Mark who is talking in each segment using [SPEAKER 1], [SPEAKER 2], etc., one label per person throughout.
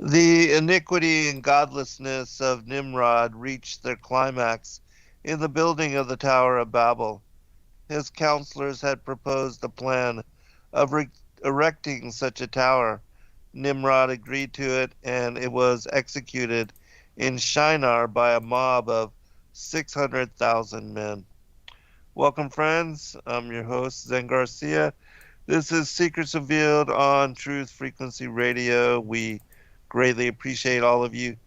[SPEAKER 1] The iniquity and godlessness of Nimrod reached their climax in the building of the Tower of Babel. His counselors had proposed a plan of erecting such a tower. Nimrod agreed to it, and it was executed in Shinar by a mob of 600,000 men. Welcome, friends. I'm your host, Zen Garcia. This is Secrets Revealed on Truth Frequency Radio. We greatly appreciate all of you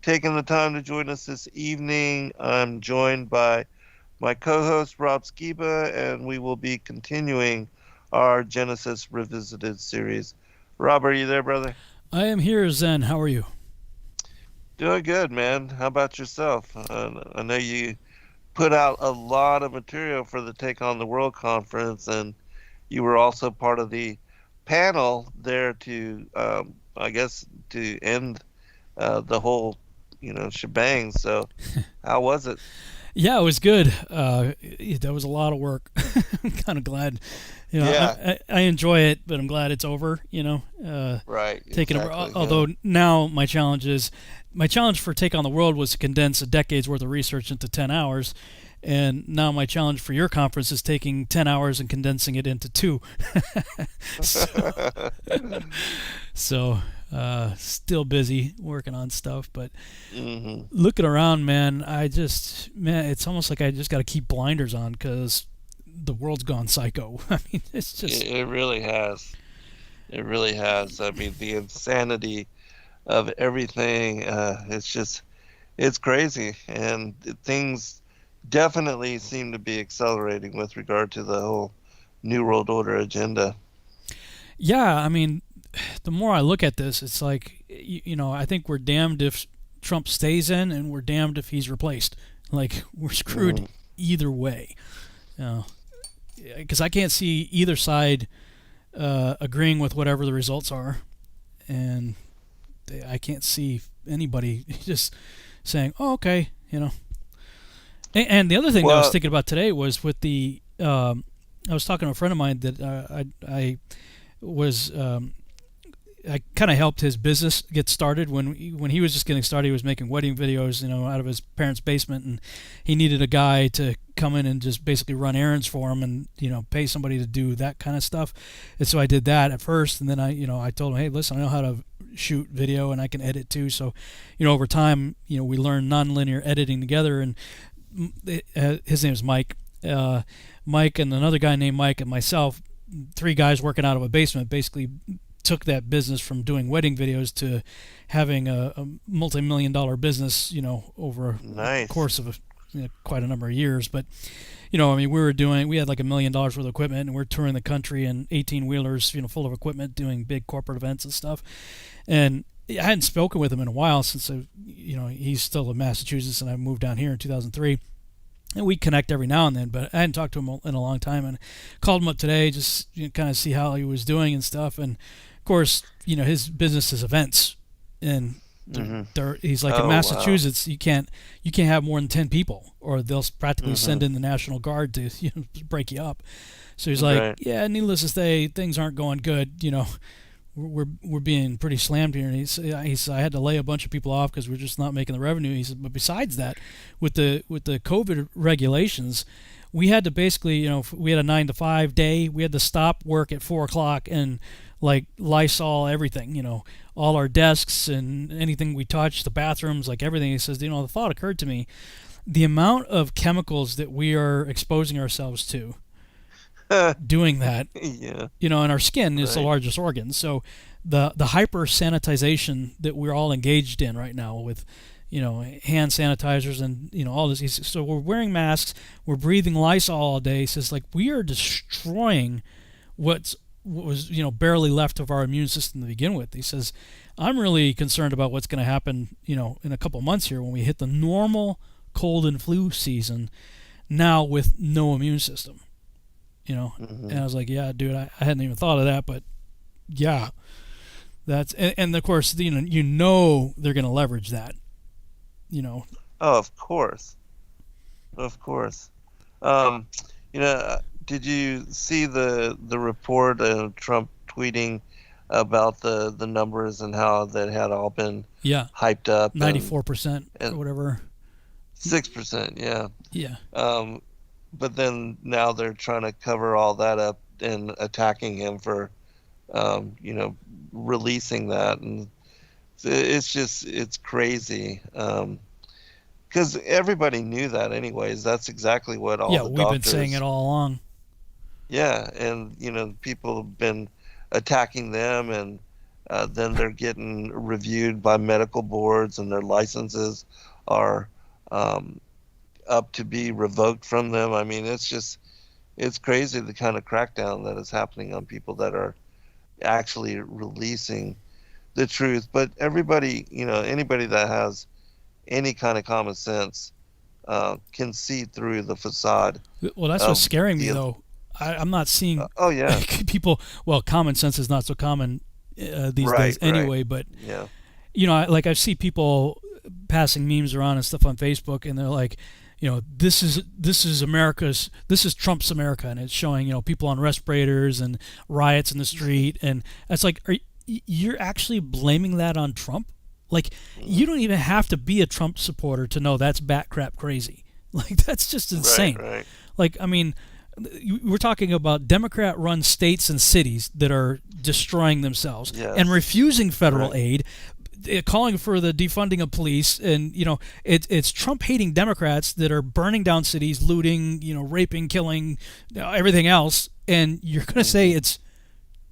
[SPEAKER 1] taking the time to join us this evening. I'm joined by my co-host, Rob Skiba, and we will be continuing our Genesis Revisited series. Rob, are you there, brother?
[SPEAKER 2] I am here, Zen. How are you?
[SPEAKER 1] Doing good, man. How about yourself? I know you put out a lot of material for the Take on the World conference, and you were also part of the panel there to, I guess, to end the whole, shebang. So, how was it?
[SPEAKER 2] Yeah, it was good. That was a lot of work. I'm kind of glad.
[SPEAKER 1] Yeah,
[SPEAKER 2] I enjoy it, but I'm glad it's over.
[SPEAKER 1] right,
[SPEAKER 2] Taking over.
[SPEAKER 1] exactly. Yeah.
[SPEAKER 2] Although now my challenge for Take on the World was to condense a decade's worth of research into 10 hours. And now my challenge for your conference is taking 10 hours and condensing it into two. so, so still busy working on stuff, but
[SPEAKER 1] hmm
[SPEAKER 2] looking around, man, it's almost like I just got to keep blinders on because the world's gone psycho. I mean, it's just,
[SPEAKER 1] It really has. It really has. I mean, the insanity of everything. It's crazy, and things definitely seem to be accelerating with regard to the whole New World Order agenda.
[SPEAKER 2] yeah. I mean, the more I look at this, it's like, I think we're damned if Trump stays in, and we're damned if he's replaced. Like we're screwed
[SPEAKER 1] Mm,
[SPEAKER 2] either way. Because I can't see either side agreeing with whatever the results are, and I can't see anybody just saying, "Oh, okay," And the other thing that I was
[SPEAKER 1] Well,
[SPEAKER 2] thinking about today was with the. I was talking to a friend of mine that was. I kind of helped his business get started when he was just getting started. He was making wedding videos, out of his parents' basement, and he needed a guy to come in and just basically run errands for him, and pay somebody to do that kind of stuff. And so I did that at first, and then I told him, hey, listen, I know how to shoot video and I can edit too. So, over time, we learned nonlinear editing together, and his name is Mike. Mike and another guy named Mike and myself, three guys working out of a basement, basically took that business from doing wedding videos to having a multi-million-dollar business, over a
[SPEAKER 1] nice.
[SPEAKER 2] course of quite a number of years. But, I mean, we had like $1 million worth of equipment, and we're touring the country in 18-wheelers, full of equipment, doing big corporate events and stuff. And I hadn't spoken with him in a while since, he's still in Massachusetts, and I moved down here in 2003. And we connect every now and then, but I hadn't talked to him in a long time, and called him up today just kind of see how he was doing and stuff. And of course, his business is events, and
[SPEAKER 1] hmm
[SPEAKER 2] he's like, in
[SPEAKER 1] Oh, wow.
[SPEAKER 2] Massachusetts, you can't have more than 10 people, or they'll practically
[SPEAKER 1] hmm
[SPEAKER 2] send in the National Guard to break you up. So he's like,
[SPEAKER 1] Right.
[SPEAKER 2] yeah, needless to say, things aren't going good. We're being pretty slammed here. And he said I had to lay a bunch of people off because we're just not making the revenue. He said, but besides that, with the COVID regulations, we had to basically, if we had a 9 to 5 day, we had to stop work at 4 o'clock and like Lysol everything, all our desks and anything we touched, the bathrooms, like everything. He says, the thought occurred to me, the amount of chemicals that we are exposing ourselves to doing that,
[SPEAKER 1] Yeah.
[SPEAKER 2] and our skin is the
[SPEAKER 1] Right.
[SPEAKER 2] largest organ. So the hyper sanitization that we're all engaged in right now with hand sanitizers and all this. So we're wearing masks, we're breathing Lysol all day. He says, like, we are destroying what was barely left of our immune system to begin with. He says, I'm really concerned about what's going to happen in a couple months here when we hit the normal cold and flu season now with no immune system. And
[SPEAKER 1] hmm
[SPEAKER 2] I was like, yeah, dude, I hadn't even thought of that, but yeah, and of course, they're going to leverage that. you know
[SPEAKER 1] Oh, of course. Of course. Um, did you see the report of Trump tweeting about the numbers and how that had all been
[SPEAKER 2] Yeah,
[SPEAKER 1] hyped up,
[SPEAKER 2] 94% or
[SPEAKER 1] and
[SPEAKER 2] whatever.
[SPEAKER 1] 6%, yeah.
[SPEAKER 2] Yeah.
[SPEAKER 1] Um, but then now they're trying to cover all that up and attacking him for you know, releasing that, and it's just it's crazy. Because everybody knew that anyways. That's exactly what all
[SPEAKER 2] Yeah,
[SPEAKER 1] the
[SPEAKER 2] we've been saying it
[SPEAKER 1] doctors,
[SPEAKER 2] all along.
[SPEAKER 1] yeah, and you know, people have been attacking them, and then they're getting reviewed by medical boards, and their licenses are um, up to be revoked from them. I mean, it's just it's crazy the kind of crackdown that is happening on people that are actually releasing the truth. But everybody, you know, anybody that has any kind of common sense can see through the facade
[SPEAKER 2] Well, that's what's
[SPEAKER 1] of
[SPEAKER 2] scaring me,
[SPEAKER 1] the.
[SPEAKER 2] though. I'm not seeing
[SPEAKER 1] Oh yeah,
[SPEAKER 2] people. Well, common sense is not so common these days
[SPEAKER 1] right, right,
[SPEAKER 2] anyway. But
[SPEAKER 1] yeah,
[SPEAKER 2] like I see people passing memes around and stuff on Facebook, and they're like, this is America's, this is Trump's America, and it's showing people on respirators and riots in the street, and it's like, you're actually blaming that on Trump? Like, you
[SPEAKER 1] mhm,
[SPEAKER 2] don't even have to be a Trump supporter to know that's bat crap crazy. Like, that's just
[SPEAKER 1] right,
[SPEAKER 2] insane.
[SPEAKER 1] right,
[SPEAKER 2] Like, I mean, we're talking about Democrat-run states and cities that are destroying themselves and
[SPEAKER 1] yes,
[SPEAKER 2] refusing federal
[SPEAKER 1] right,
[SPEAKER 2] aid, calling for the defunding of police, and it's Trump-hating Democrats that are burning down cities, looting, raping, killing, everything else, and you're going to say
[SPEAKER 1] hmm,
[SPEAKER 2] it's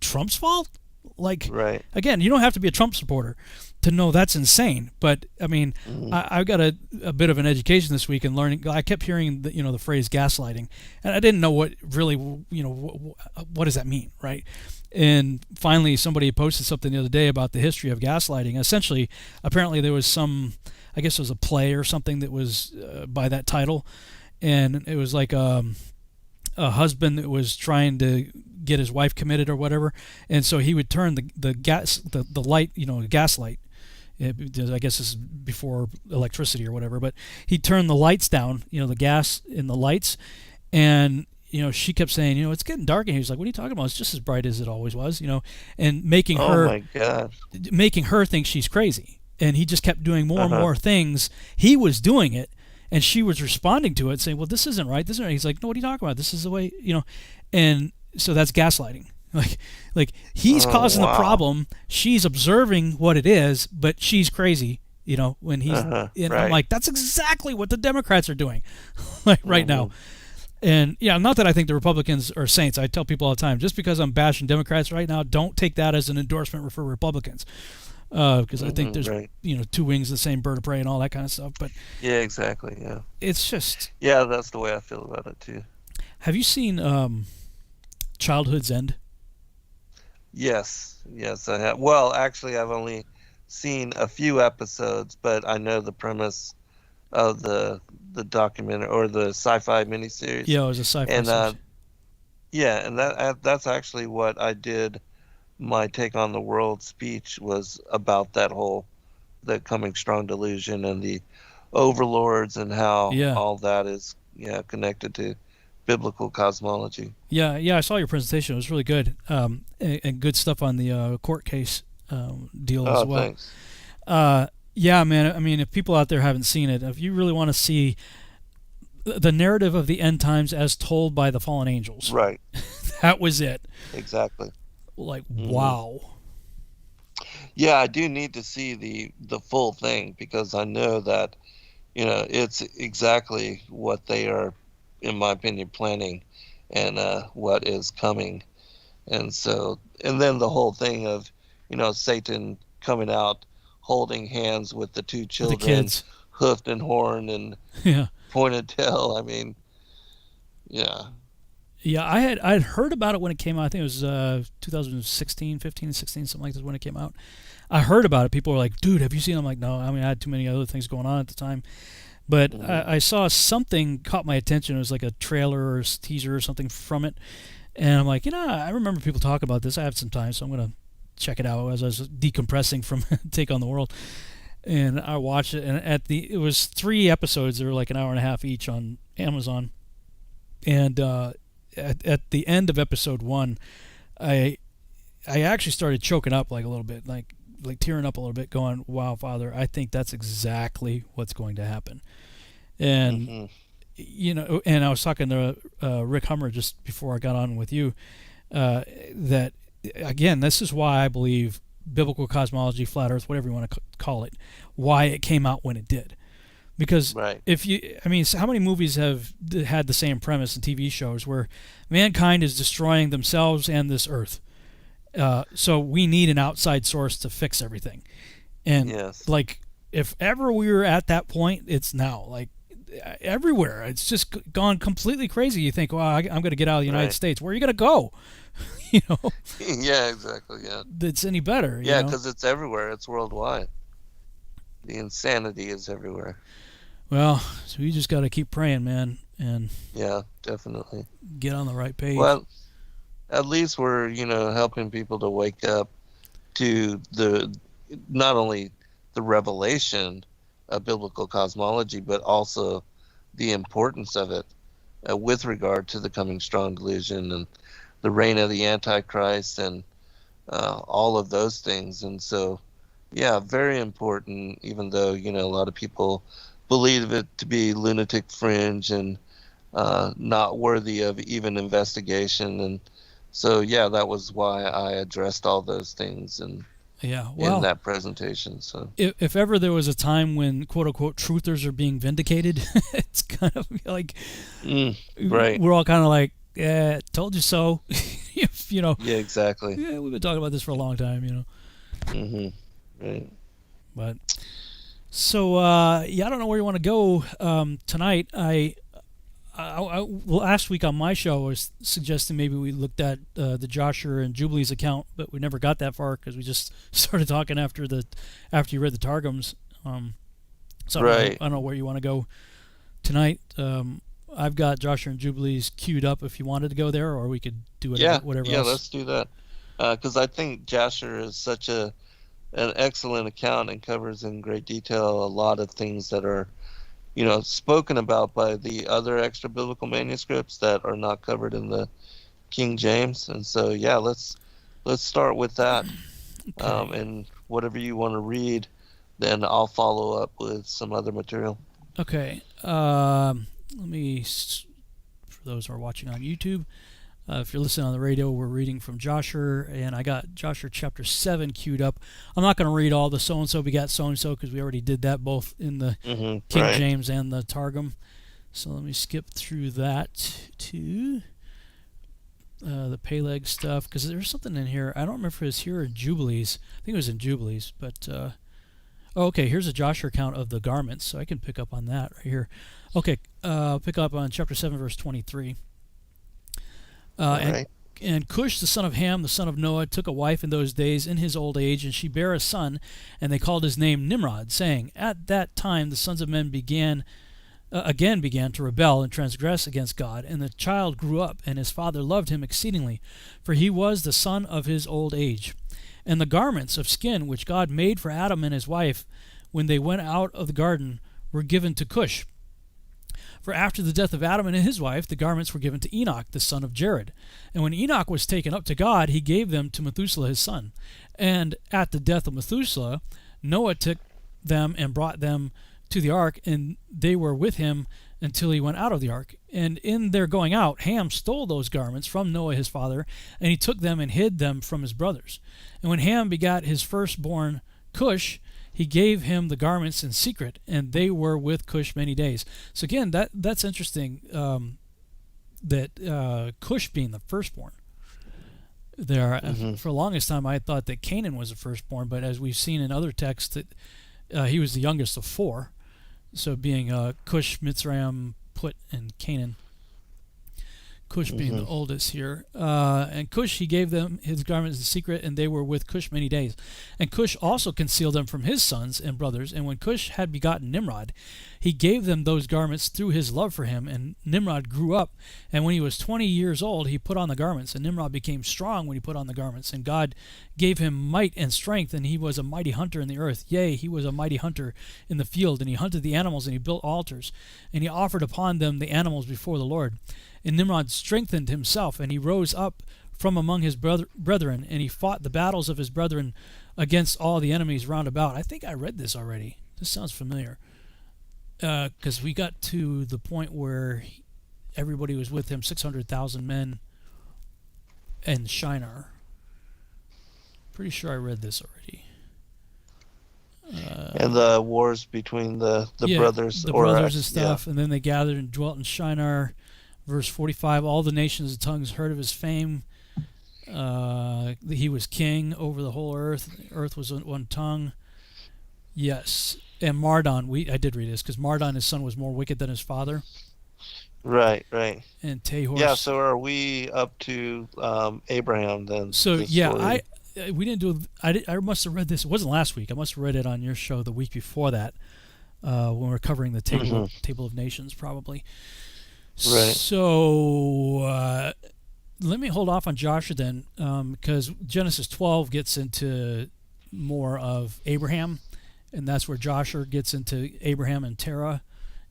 [SPEAKER 2] Trump's fault? Like,
[SPEAKER 1] right,
[SPEAKER 2] again, you don't have to be a Trump supporter to know that's insane. But I mean,
[SPEAKER 1] hmm,
[SPEAKER 2] I got a bit of an education this week in learning. I kept hearing the phrase gaslighting, and I didn't know what really what does that mean, right? And finally, somebody posted something the other day about the history of gaslighting. Essentially, apparently there was some, I guess it was a play or something that was by that title, and it was like a husband that was trying to get his wife committed or whatever, and so he would turn the light, gas light. I guess this is before electricity or whatever, but he'd turn the lights down, the gas in the lights, and she kept saying, it's getting dark, and he was like, what are you talking about? It's just as bright as it always was, and
[SPEAKER 1] oh my gosh,
[SPEAKER 2] making her think she's crazy. And he just kept doing more and
[SPEAKER 1] uh-huh,
[SPEAKER 2] more things. He was doing it, and she was responding to it, saying, "Well, this isn't right. This isn't right." He's like, "No, what are you talking about? This is the way." And so that's gaslighting. Like he's
[SPEAKER 1] oh
[SPEAKER 2] causing the
[SPEAKER 1] wow,
[SPEAKER 2] problem. She's observing what it is, but she's crazy. When he's,
[SPEAKER 1] uh-huh,
[SPEAKER 2] and I'm
[SPEAKER 1] right,
[SPEAKER 2] like, that's exactly what the Democrats are doing, like right now.
[SPEAKER 1] hmm,
[SPEAKER 2] And yeah, not that I think the Republicans are saints. I tell people all the time, just because I'm bashing Democrats right now, don't take that as an endorsement for Republicans, because I think
[SPEAKER 1] hmm,
[SPEAKER 2] there's
[SPEAKER 1] right,
[SPEAKER 2] two wings of the same bird of prey and all that kind of stuff. But
[SPEAKER 1] yeah, exactly, yeah,
[SPEAKER 2] it's just,
[SPEAKER 1] yeah, that's the way I feel about it too.
[SPEAKER 2] have you seen Childhood's End?
[SPEAKER 1] Yes, yes, I have. Well, actually, I've only seen a few episodes, but I know the premise of the documentary or the sci-fi miniseries,
[SPEAKER 2] Yeah, it was a sci-fi
[SPEAKER 1] and
[SPEAKER 2] series.
[SPEAKER 1] yeah, and that's actually what I did. My take on the world speech was about that whole the coming strong delusion and the overlords and how
[SPEAKER 2] Yeah,
[SPEAKER 1] all that is yeah connected to biblical cosmology.
[SPEAKER 2] yeah, yeah. I saw your presentation. It was really good, and good stuff on the court case deal as
[SPEAKER 1] Oh,
[SPEAKER 2] well.
[SPEAKER 1] thanks.
[SPEAKER 2] Uh, yeah, man. I mean, if people out there haven't seen it, if you really want to see the narrative of the end times as told by the fallen angels,
[SPEAKER 1] Right,
[SPEAKER 2] that was it.
[SPEAKER 1] exactly.
[SPEAKER 2] Like,
[SPEAKER 1] Hmm.
[SPEAKER 2] wow.
[SPEAKER 1] Yeah, I do need to see the full thing because I know that, you know, it's exactly what they are, in my opinion, planning and what is coming. And so, and then the whole thing of, you know, Satan coming out holding hands with the two
[SPEAKER 2] With the
[SPEAKER 1] children,
[SPEAKER 2] kids.
[SPEAKER 1] hoofed and horned and
[SPEAKER 2] Yeah.
[SPEAKER 1] pointed tail. I mean, yeah.
[SPEAKER 2] Yeah, I had heard about it when it came out. I think it was 2016, 15, 16, something like this when it came out. I heard about it. People were like, "Dude, have you seen it?" I'm like, "No." I mean, I had too many other things going on at the time. But
[SPEAKER 1] Hmm.
[SPEAKER 2] I saw something caught my attention. It was like a trailer or a teaser or something from it, and I'm like, I remember people talk about this. I have some time, so I'm gonna check it out as I was decompressing from Take on the World. And I watched it, and it was 3 episodes. They were like an hour and a half each on Amazon. And at the end of episode 1, I I actually started choking up like a little bit, like tearing up a little bit, going, "Wow, Father, I think that's exactly what's going to happen." And
[SPEAKER 1] Hmm.
[SPEAKER 2] and I was talking to Rick Hummer just before I got on with you, that again, this is why I believe biblical cosmology, flat Earth, whatever you want to call it, why it came out when it did. Because
[SPEAKER 1] Right.
[SPEAKER 2] I mean, so how many movies have had the same premise in TV shows where mankind is destroying themselves and this Earth? So we need an outside source to fix everything. And
[SPEAKER 1] Yes.
[SPEAKER 2] like, if ever we were at that point, it's now. Like everywhere, it's just gone completely crazy. You think, well, I'm going to get out of the United
[SPEAKER 1] Right.
[SPEAKER 2] States. Where are you going to go? you know,
[SPEAKER 1] Yeah, exactly. Yeah.
[SPEAKER 2] that's any better.
[SPEAKER 1] Yeah, because it's everywhere. It's worldwide. The insanity is everywhere.
[SPEAKER 2] Well, so we just got to keep praying, man, and
[SPEAKER 1] Yeah, definitely.
[SPEAKER 2] get on the right page.
[SPEAKER 1] Well, at least we're, helping people to wake up to not only the revelation of biblical cosmology, but also the importance of it with regard to the coming strong delusion and the reign of the Antichrist and all of those things. And so, yeah, very important, even though, a lot of people believe it to be lunatic fringe and not worthy of even investigation. And so, yeah, that was why I addressed all those things in
[SPEAKER 2] well,
[SPEAKER 1] that presentation. So,
[SPEAKER 2] if ever there was a time when quote unquote truthers are being vindicated, it's kind of like
[SPEAKER 1] right.
[SPEAKER 2] we're all kind of like, yeah, told you so.
[SPEAKER 1] Yeah, exactly.
[SPEAKER 2] Yeah, we've been talking about this for a long time.
[SPEAKER 1] Hmm. Right.
[SPEAKER 2] But so yeah, I don't know where you want to go tonight. Last week on my show I was suggesting maybe we looked at the Jasher and Jubilees account, but we never got that far because we just started talking after you read the Targums. So
[SPEAKER 1] Right.
[SPEAKER 2] I don't know where you want to go tonight. I've got Jasher and Jubilees queued up if you wanted to go there, or we could do whatever
[SPEAKER 1] Yeah,
[SPEAKER 2] else.
[SPEAKER 1] let's do that. Because I think Jasher is such an excellent account and covers in great detail a lot of things that are, spoken about by the other extra biblical manuscripts that are not covered in the King James. And so, yeah, let's start with that.
[SPEAKER 2] Okay.
[SPEAKER 1] And whatever you want to read, then I'll follow up with some other material.
[SPEAKER 2] Okay. Let me, for those who are watching on YouTube, if you're listening on the radio, we're reading from Jasher, and I got Jasher chapter 7 queued up. I'm not going to read all the so-and-so begat so-and-so because we already did that both in the King
[SPEAKER 1] Right.
[SPEAKER 2] James and the Targum. So let me skip through that to the Peleg stuff because there's something in here. I don't remember if it was here in Jubilees. I think it was in Jubilees, but... okay, here's a Jasher account of the garments, so I can pick up on that right here. Okay, I'll pick up on chapter 7, verse 23.
[SPEAKER 1] Right.
[SPEAKER 2] And Cush, the son of Ham, the son of Noah, took a wife in those days in his old age, and she bare a son, and they called his name Nimrod, saying, At that time the sons of men again began to rebel and transgress against God, and the child grew up, and his father loved him exceedingly, for he was the son of his old age. And the garments of skin which God made for Adam and his wife when they went out of the garden were given to Cush. For after the death of Adam and his wife, the garments were given to Enoch, the son of Jared. And when Enoch was taken up to God, he gave them to Methuselah his son. And at the death of Methuselah, Noah took them and brought them to the ark, and they were with him until he went out of the ark. And in their going out, Ham stole those garments from Noah his father, and he took them and hid them from his brothers. And when Ham begat his firstborn Cush, he gave him the garments in secret, and they were with Cush many days. So again, that's interesting, that Cush being the firstborn. There, for the longest time, I thought that Canaan was the firstborn, but as we've seen in other texts, that he was the youngest of four. So being Cush, Mitzrayim, Put, and Canaan. Cush being the oldest here. And Cush, he gave them his garments in secret, and they were with Cush many days. And Cush also concealed them from his sons and brothers. And when Cush had begotten Nimrod, he gave them those garments through his love for him. And Nimrod grew up, and when he was 20 years old, he put on the garments. And Nimrod became strong when he put on the garments. And God gave him might and strength, and he was a mighty hunter in the earth. Yea, he was a mighty hunter in the field, and he hunted the animals, and he built altars. And he offered upon them the animals before the Lord. And Nimrod strengthened himself, and he rose up from among his brethren, and he fought the battles of his brethren against all the enemies round about. I think I read this already. This sounds familiar. Because we got to the point where everybody was with him, 600,000 men, and Shinar. Pretty sure I read this already.
[SPEAKER 1] And the wars between the brothers.
[SPEAKER 2] The brothers and stuff. Yeah. And then they gathered and dwelt in Shinar. Verse 45, all the nations of tongues heard of his fame. He was king over the whole earth. The earth was one tongue. Yes. And Mardon, I did read this, because Mardon, his son, was more wicked than his father.
[SPEAKER 1] Right.
[SPEAKER 2] And Tahor.
[SPEAKER 1] Yeah, so are we up to Abraham then?
[SPEAKER 2] So, yeah, we didn't do. I must have read this. It wasn't last week. I must have read it on your show the week before that, when we were covering the table of nations, probably.
[SPEAKER 1] Right.
[SPEAKER 2] So let me hold off on Jasher then, because Genesis 12 gets into more of Abraham, and that's where Jasher gets into Abraham and Terah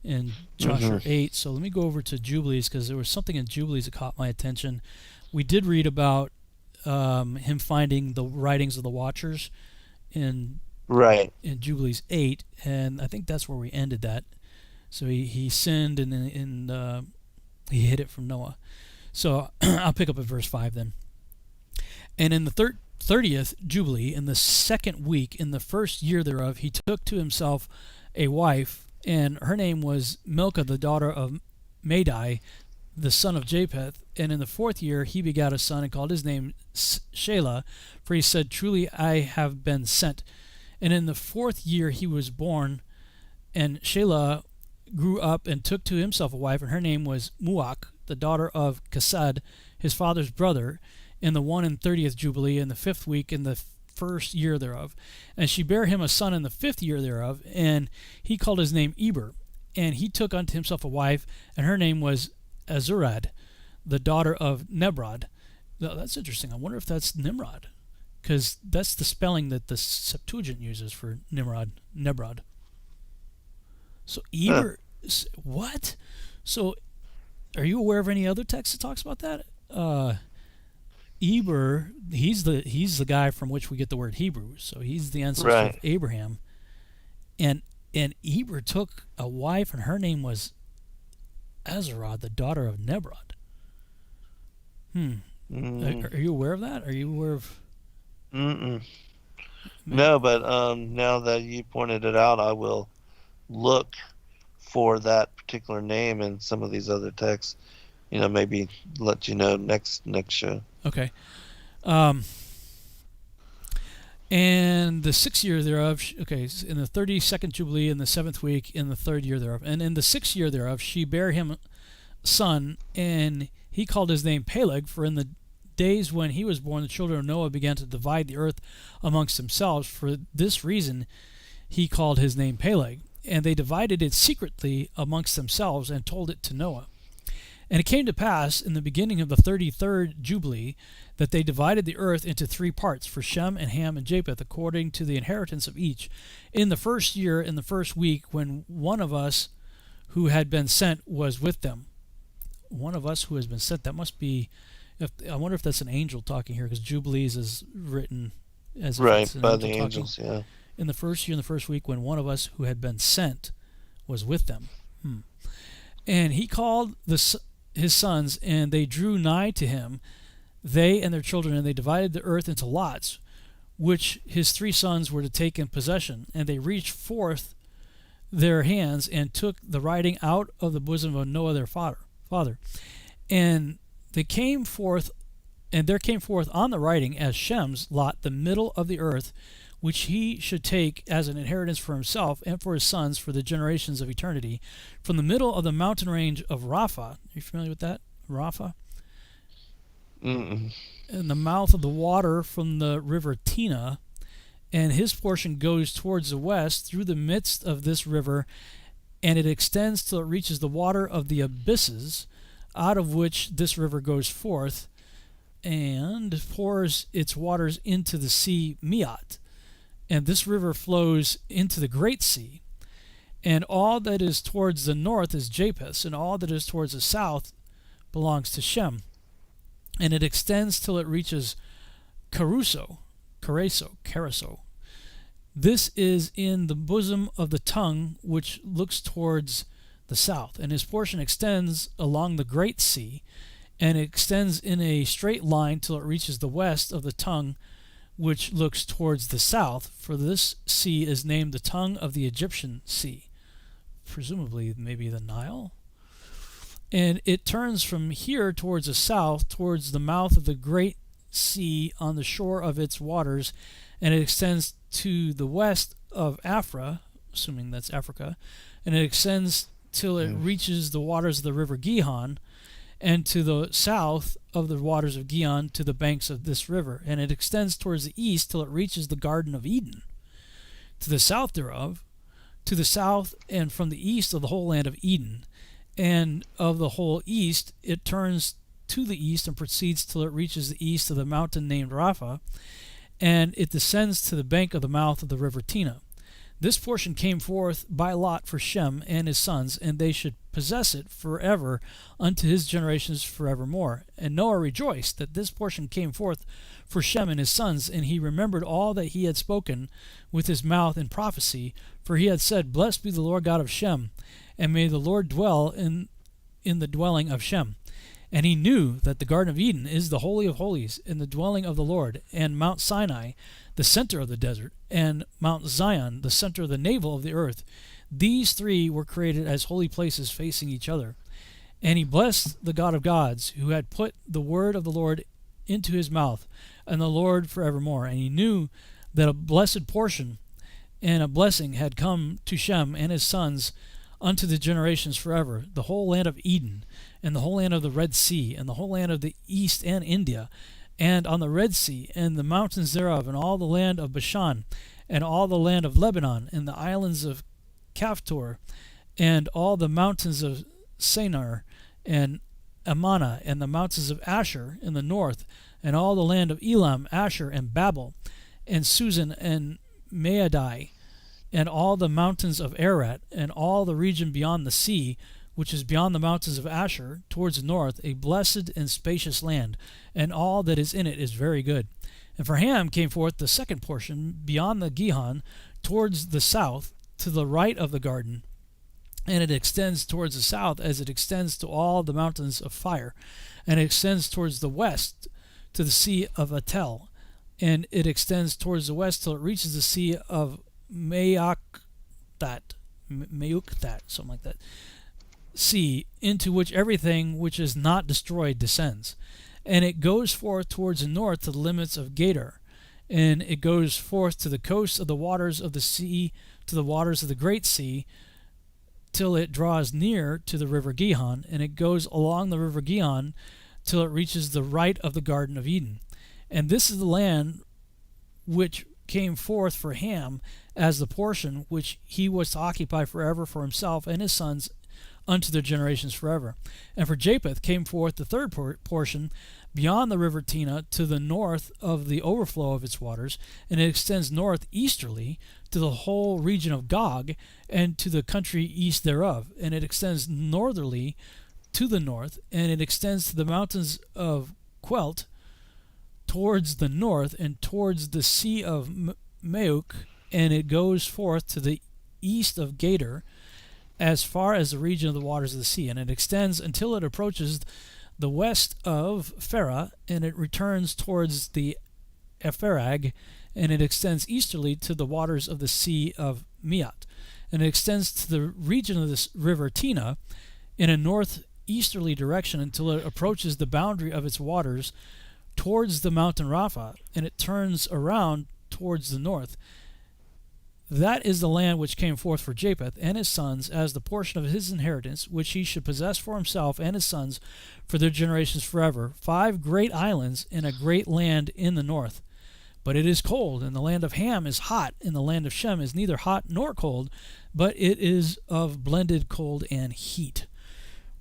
[SPEAKER 2] in Jasher 8. So let me go over to Jubilees, because there was something in Jubilees that caught my attention. We did read about him finding the writings of the Watchers in Jubilees 8, and I think that's where we ended that. So he sinned and he hid it from Noah. So I'll pick up at verse 5 then. And in the 30th Jubilee, in the second week, in the first year thereof, he took to himself a wife, and her name was Milcah, the daughter of Madai, the son of Japheth. And in the 4th year he begat a son, and called his name Shelah, for he said, truly I have been sent. And in the 4th year he was born, and Shelah grew up and took to himself a wife, and her name was Muach, the daughter of Kesed, his father's brother, in the 31st Jubilee, in the 5th week, in the 1st year thereof. And she bare him a son in the 5th year thereof, and he called his name Eber. And he took unto himself a wife, and her name was Azurad, the daughter of Nebrod. Now, that's interesting. I wonder if that's Nimrod, because that's the spelling that the Septuagint uses for Nebrod. So Eber, what? So, are you aware of any other text that talks about that? Eber, he's the guy from which we get the word Hebrew. So he's the ancestor of Abraham, and Eber took a wife, and her name was Azarad, the daughter of Nebrod. Are you aware of that? Are you aware of?
[SPEAKER 1] No, but now that you pointed it out, I will look for that particular name in some of these other texts. Maybe let you know next show.
[SPEAKER 2] Okay. And the 6th year thereof, in the 32nd Jubilee, in the 7th week, in the 3rd year thereof, and in the 6th year thereof, she bare him a son, and he called his name Peleg, for in the days when he was born, the children of Noah began to divide the earth amongst themselves. For this reason, he called his name Peleg. And they divided it secretly amongst themselves, and told it to Noah. And it came to pass in the beginning of the 33rd Jubilee that they divided the earth into 3 parts, for Shem and Ham and Japheth, according to the inheritance of each. In the 1st year, in the 1st week, when one of us who had been sent was with them. One of us who has been sent, that must be, I wonder if that's an angel talking here, because Jubilees is written as if it's an
[SPEAKER 1] by
[SPEAKER 2] angel
[SPEAKER 1] the
[SPEAKER 2] talking.
[SPEAKER 1] angels, yeah.
[SPEAKER 2] In the 1st year, in the 1st week, when one of us who had been sent was with them. And he called his sons, and they drew nigh to him, they and their children, and they divided the earth into lots, which his 3 sons were to take in possession. And they reached forth their hands, and took the writing out of the bosom of Noah their father. And there came forth on the writing as Shem's lot the middle of the earth, which he should take as an inheritance for himself and for his sons for the generations of eternity, from the middle of the mountain range of Rapha. Are you familiar with that? Rapha?
[SPEAKER 1] In
[SPEAKER 2] the mouth of the water from the river Tina, and his portion goes towards the west through the midst of this river, and it extends till it reaches the water of the abysses, out of which this river goes forth, and pours its waters into the sea Miat. And this river flows into the great sea. And all that is towards the north is Japheth, and all that is towards the south belongs to Shem. and it extends till it reaches Caruso. This is in the bosom of the tongue which looks towards the south, and his portion extends along the great sea, and it extends in a straight line till it reaches the west of the tongue which looks towards the south, for this sea is named the tongue of the Egyptian sea, presumably maybe the Nile. And it turns from here towards the south, towards the mouth of the great sea on the shore of its waters, and it extends to the west of Afra, assuming that's Africa, and it extends till it reaches the waters of the river Gihon, and to the south of the waters of Gihon to the banks of this river, and it extends towards the east till it reaches the Garden of Eden, to the south thereof, to the south and from the east of the whole land of Eden, and of the whole east it turns to the east and proceeds till it reaches the east of the mountain named Rapha, and it descends to the bank of the mouth of the river Tina. This portion came forth by lot for Shem and his sons, and they should possess it forever unto his generations forevermore. And Noah rejoiced that this portion came forth for Shem and his sons, and he remembered all that he had spoken with his mouth in prophecy, for he had said, Blessed be the Lord God of Shem, and may the Lord dwell in the dwelling of Shem. And he knew that the Garden of Eden is the Holy of Holies, in the dwelling of the Lord, and Mount Sinai, the center of the desert, and Mount Zion, the center of the navel of the earth. These three were created as holy places facing each other. And he blessed the God of gods, who had put the word of the Lord into his mouth, and the Lord forevermore. And he knew that a blessed portion and a blessing had come to Shem and his sons unto the generations forever, the whole land of Eden, and the whole land of the Red Sea, and the whole land of the east and India, and on the Red Sea, and the mountains thereof, and all the land of Bashan, and all the land of Lebanon, and the islands of Caphtor, and all the mountains of Senir, and Ammana, and the mountains of Asher in the north, and all the land of Elam, Asher, and Babel, and Susan, and Maadai, and all the mountains of Ararat, and all the region beyond the sea, which is beyond the mountains of Asher, towards the north, a blessed and spacious land, and all that is in it is very good. And for Ham came forth the second portion, beyond the Gihon, towards the south, to the right of the garden, and it extends towards the south as it extends to all the mountains of fire, and it extends towards the west to the sea of Atel, and it extends towards the west till it reaches the sea of Mayuktat, something like that, sea, into which everything which is not destroyed descends. And it goes forth towards the north to the limits of Gader, and it goes forth to the coast of the waters of the sea, to the waters of the great sea, till it draws near to the river Gihon, and it goes along the river Gihon till it reaches the right of the Garden of Eden. And this is the land which came forth for Ham as the portion which he was to occupy forever for himself and his sons unto their generations forever. And for Japheth came forth the third portion beyond the river Tina to the north of the overflow of its waters, and it extends northeasterly to the whole region of Gog and to the country east thereof, and it extends northerly to the north, and it extends to the mountains of Quelt towards the north and towards the sea of Mauk, and it goes forth to the east of Gader as far as the region of the waters of the sea, and it extends until it approaches the west of Phera, and it returns towards the Epherag, and it extends easterly to the waters of the sea of Miat, and it extends to the region of this river Tina in a northeasterly direction until it approaches the boundary of its waters towards the mountain Rapha, and it turns around towards the north. That is the land which came forth for Japheth and his sons as the portion of his inheritance, which he should possess for himself and his sons for their generations forever, 5 great islands in a great land in the north. But it is cold, and the land of Ham is hot, and the land of Shem is neither hot nor cold, but it is of blended cold and heat.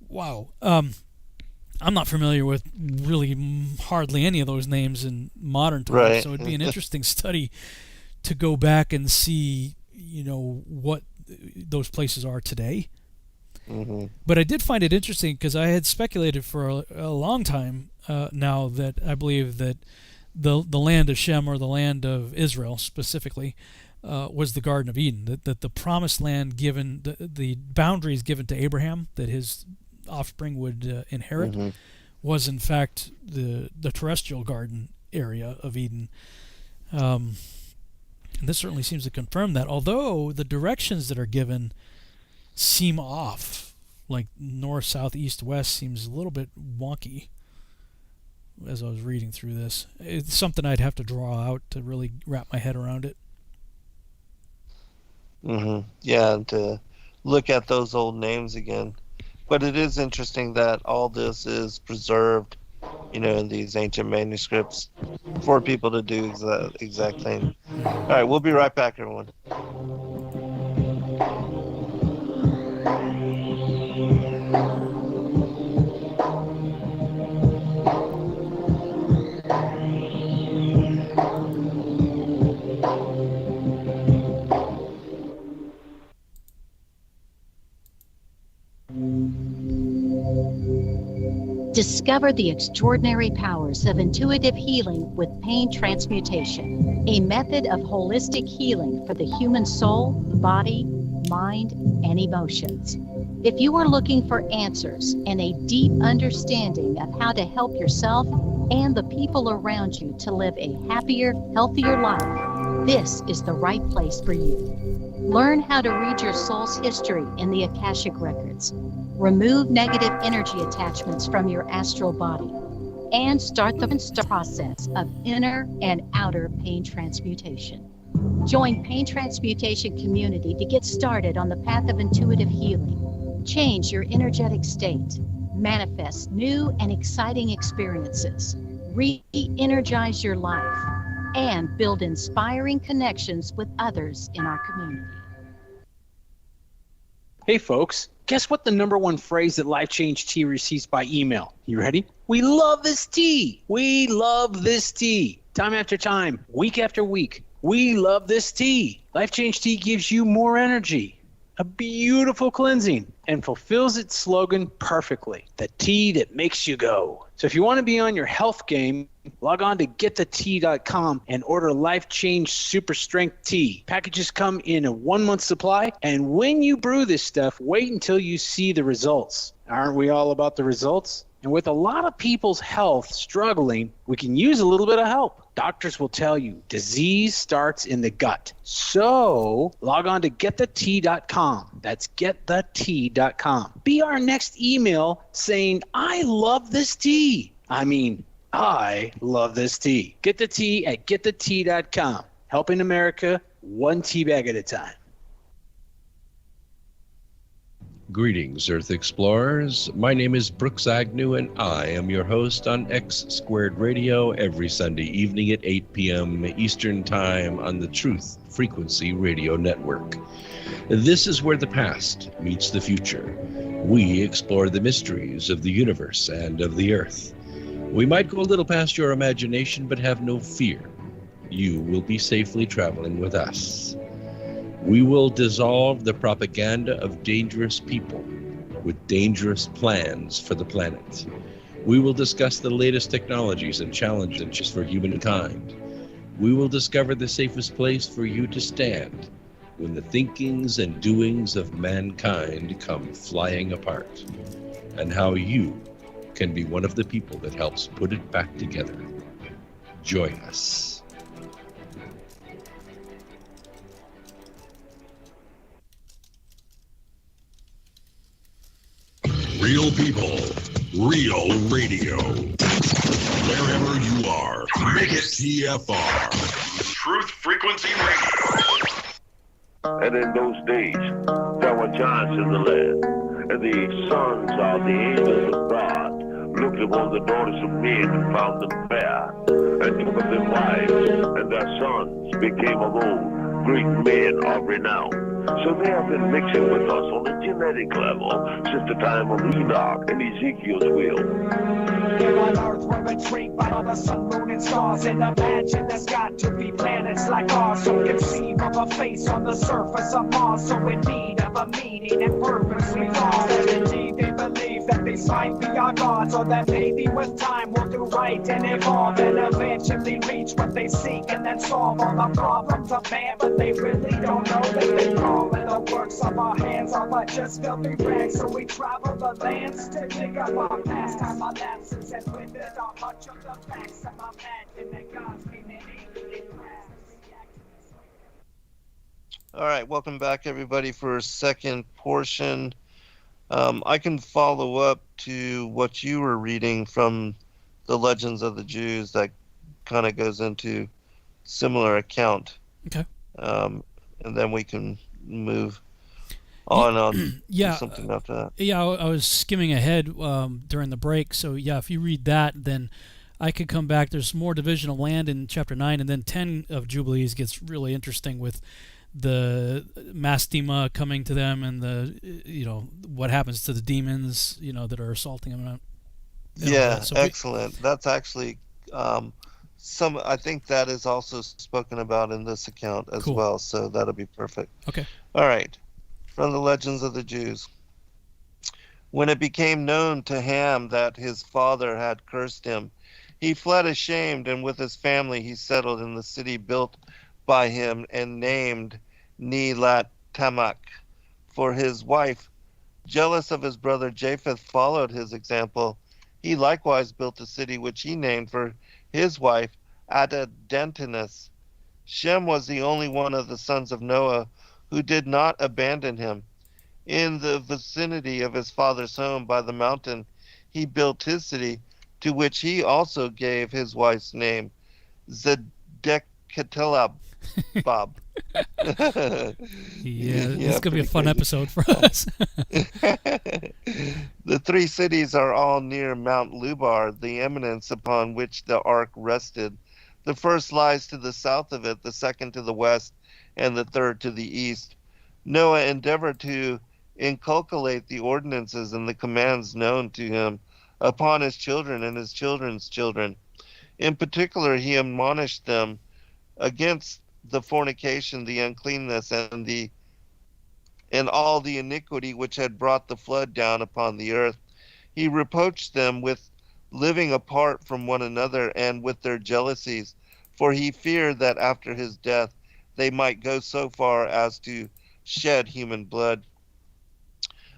[SPEAKER 2] Wow. I'm not familiar with really hardly any of those names in modern times,
[SPEAKER 1] Right.
[SPEAKER 2] so it'd be an interesting study to go back and see, what those places are today.
[SPEAKER 1] Mm-hmm.
[SPEAKER 2] But I did find it interesting because I had speculated for a long time now that I believe that the land of Shem, or the land of Israel specifically, was the Garden of Eden. That the promised land given, the boundaries given to Abraham that his offspring would inherit,
[SPEAKER 1] Mm-hmm.
[SPEAKER 2] was in fact the terrestrial garden area of Eden. And this certainly seems to confirm that, although the directions that are given seem off, like north, south, east, west seems a little bit wonky as I was reading through this. It's something I'd have to draw out to really wrap my head around it.
[SPEAKER 1] Mm-hmm. Yeah, and to look at those old names again. But it is interesting that all this is preserved, in these ancient manuscripts for people to do the exact thing. All right, we'll be right back, everyone.
[SPEAKER 3] Discover the extraordinary powers of intuitive healing with pain transmutation, a method of holistic healing for the human soul, body, mind, and emotions. If you are looking for answers and a deep understanding of how to help yourself and the people around you to live a happier, healthier life, this is the right place for you. Learn how to read your soul's history in the Akashic Records. Remove negative energy attachments from your astral body, and start the process of inner and outer pain transmutation. Join Pain Transmutation Community to get started on the path of intuitive healing. Change your energetic state, manifest new and exciting experiences, re-energize your life, and build inspiring connections with others in our community.
[SPEAKER 4] Hey folks, guess what the #1 phrase that Life Change Tea receives by email? You ready? We love this tea. We love this tea. Time after time, week after week, we love this tea. Life Change Tea gives you more energy, a beautiful cleansing, and fulfills its slogan perfectly. The tea that makes you go. So if you want to be on your health game, log on to getthetea.com and order Life Change Super Strength Tea. Packages come in a 1-month supply, and when you brew this stuff, wait until you see the results. Aren't we all about the results? And with a lot of people's health struggling, we can use a little bit of help. Doctors will tell you disease starts in the gut. So log on to getthetea.com. That's getthetea.com. Be our next email saying, I love this tea. I love this tea. Get the tea at getthetea.com. Helping America one tea bag at a time.
[SPEAKER 5] Greetings, Earth Explorers. My name is Brooks Agnew, and I am your host on X Squared Radio every Sunday evening at 8 p.m. Eastern Time on the Truth Frequency Radio Network. This is where the past meets the future. We explore the mysteries of the universe and of the Earth. We might go a little past your imagination, but have no fear. You will be safely traveling with us. We will dissolve the propaganda of dangerous people with dangerous plans for the planet. We will discuss the latest technologies and challenges for humankind. We will discover the safest place for you to stand when the thinkings and doings of mankind come flying apart, and how you can be one of the people that helps put it back together. Join us.
[SPEAKER 6] Real people, real radio. Wherever you are, make it TFR. Truth Frequency Radio.
[SPEAKER 7] And in those days, there were giants in the land, and the sons of the angels of God looked upon the daughters of men and found them fair, and took of them wives, and their sons became of old great men of renown. So they have been mixing with us on a genetic level since the time of Enoch and Ezekiel's will.
[SPEAKER 8] Here on Earth, we're intrigued by all the sun, moon, and stars, and imagine there's got to be planets like ours. So conceive of a face on the surface of Mars, so in need of a meaning and purpose we fall. might be our gods, or that maybe with time we'll do right and evolve and eventually reach what they seek and then solve all the problems of man. But they really don't know that they call and the works of our hands are but just filthy rags. So we travel the lands to dig up our past, time our lapses and with it are much of the facts. I'm imagining that God's been in
[SPEAKER 1] All right, welcome back, everybody, for a second portion. I can follow up to what you were reading from the Legends of the Jews that kind of goes into similar account.
[SPEAKER 2] Okay.
[SPEAKER 1] And then we can move on
[SPEAKER 2] yeah,
[SPEAKER 1] something after that.
[SPEAKER 2] Yeah, I was skimming ahead during the break. So, yeah, if you read that, then I could come back. There's more division of land in chapter 9, and then 10 of Jubilees gets really interesting with the mastema coming to them and what happens to the demons, that are assaulting them.
[SPEAKER 1] Excellent. That's actually I think that is also spoken about in this account as well, so that'll be perfect.
[SPEAKER 2] Okay.
[SPEAKER 1] All right. From the Legends of the Jews. When it became known to Ham that his father had cursed him, he fled ashamed, and with his family he settled in the city built by him and named Nelat Tamak. For his wife, jealous of his brother Japheth, followed his example. He likewise built a city which he named for his wife Adadentinus. Shem was the only one of the sons of Noah who did not abandon him. In the vicinity of his father's home by the mountain, he built his city, to which he also gave his wife's name, Zedekatelab.
[SPEAKER 2] This could be a fun episode for us.
[SPEAKER 1] The three cities are all near Mount Lubar, the eminence upon which the ark rested. The first lies to the south of it, the second to the west, and the third to the east. Noah endeavored to inculcate the ordinances and the commands known to him upon his children and his children's children. In particular, he admonished them against the fornication, the uncleanness, and all the iniquity which had brought the flood down upon the earth. He reproached them with living apart from one another and with their jealousies, for he feared that after his death they might go so far as to shed human blood.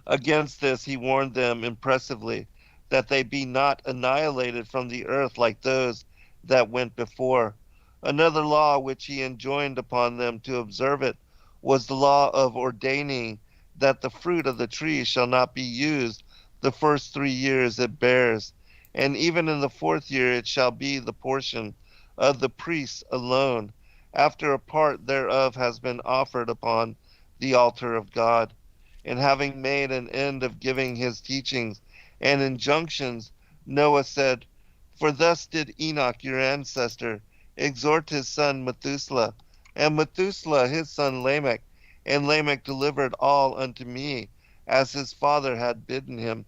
[SPEAKER 1] Against this he warned them impressively, that they be not annihilated from the earth like those that went before. Another law which he enjoined upon them to observe it was the law of ordaining that the fruit of the tree shall not be used the first 3 years it bears, and even in the 4th year it shall be the portion of the priests alone, after a part thereof has been offered upon the altar of God. And having made an end of giving his teachings and injunctions, Noah said, For thus did Enoch your ancestor exhort his son Methuselah, and Methuselah his son Lamech, and Lamech delivered all unto me, as his father had bidden him.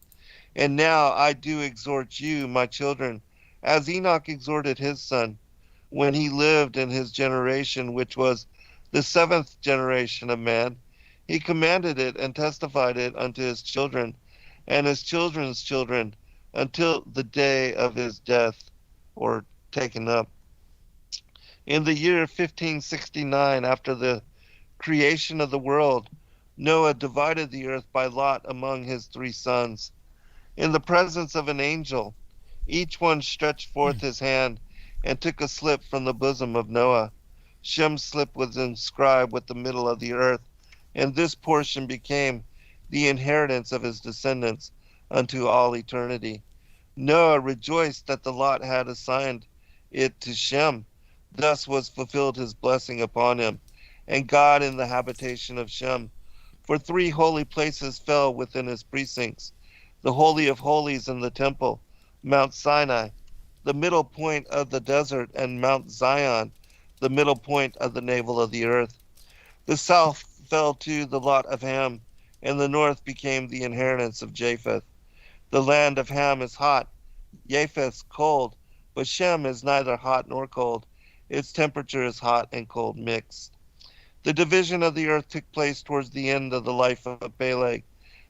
[SPEAKER 1] And now I do exhort you, my children, as Enoch exhorted his son, when he lived in his generation, which was the 7th generation of man. He commanded it and testified it unto his children, and his children's children, until the day of his death, or taken up. In the year 1569, after the creation of the world, Noah divided the earth by lot among his 3 sons. In the presence of an angel, each one stretched forth his hand and took a slip from the bosom of Noah. Shem's slip was inscribed with the middle of the earth, and this portion became the inheritance of his descendants unto all eternity. Noah rejoiced that the lot had assigned it to Shem. Thus was fulfilled his blessing upon him, and God in the habitation of Shem. For 3 holy places fell within his precincts, the Holy of Holies and the temple, Mount Sinai, the middle point of the desert, and Mount Zion, the middle point of the navel of the earth. The south fell to the lot of Ham, and the north became the inheritance of Japheth. The land of Ham is hot, Japheth's cold, but Shem is neither hot nor cold. Its temperature is hot and cold mixed. The division of the earth took place towards the end of the life of Peleg,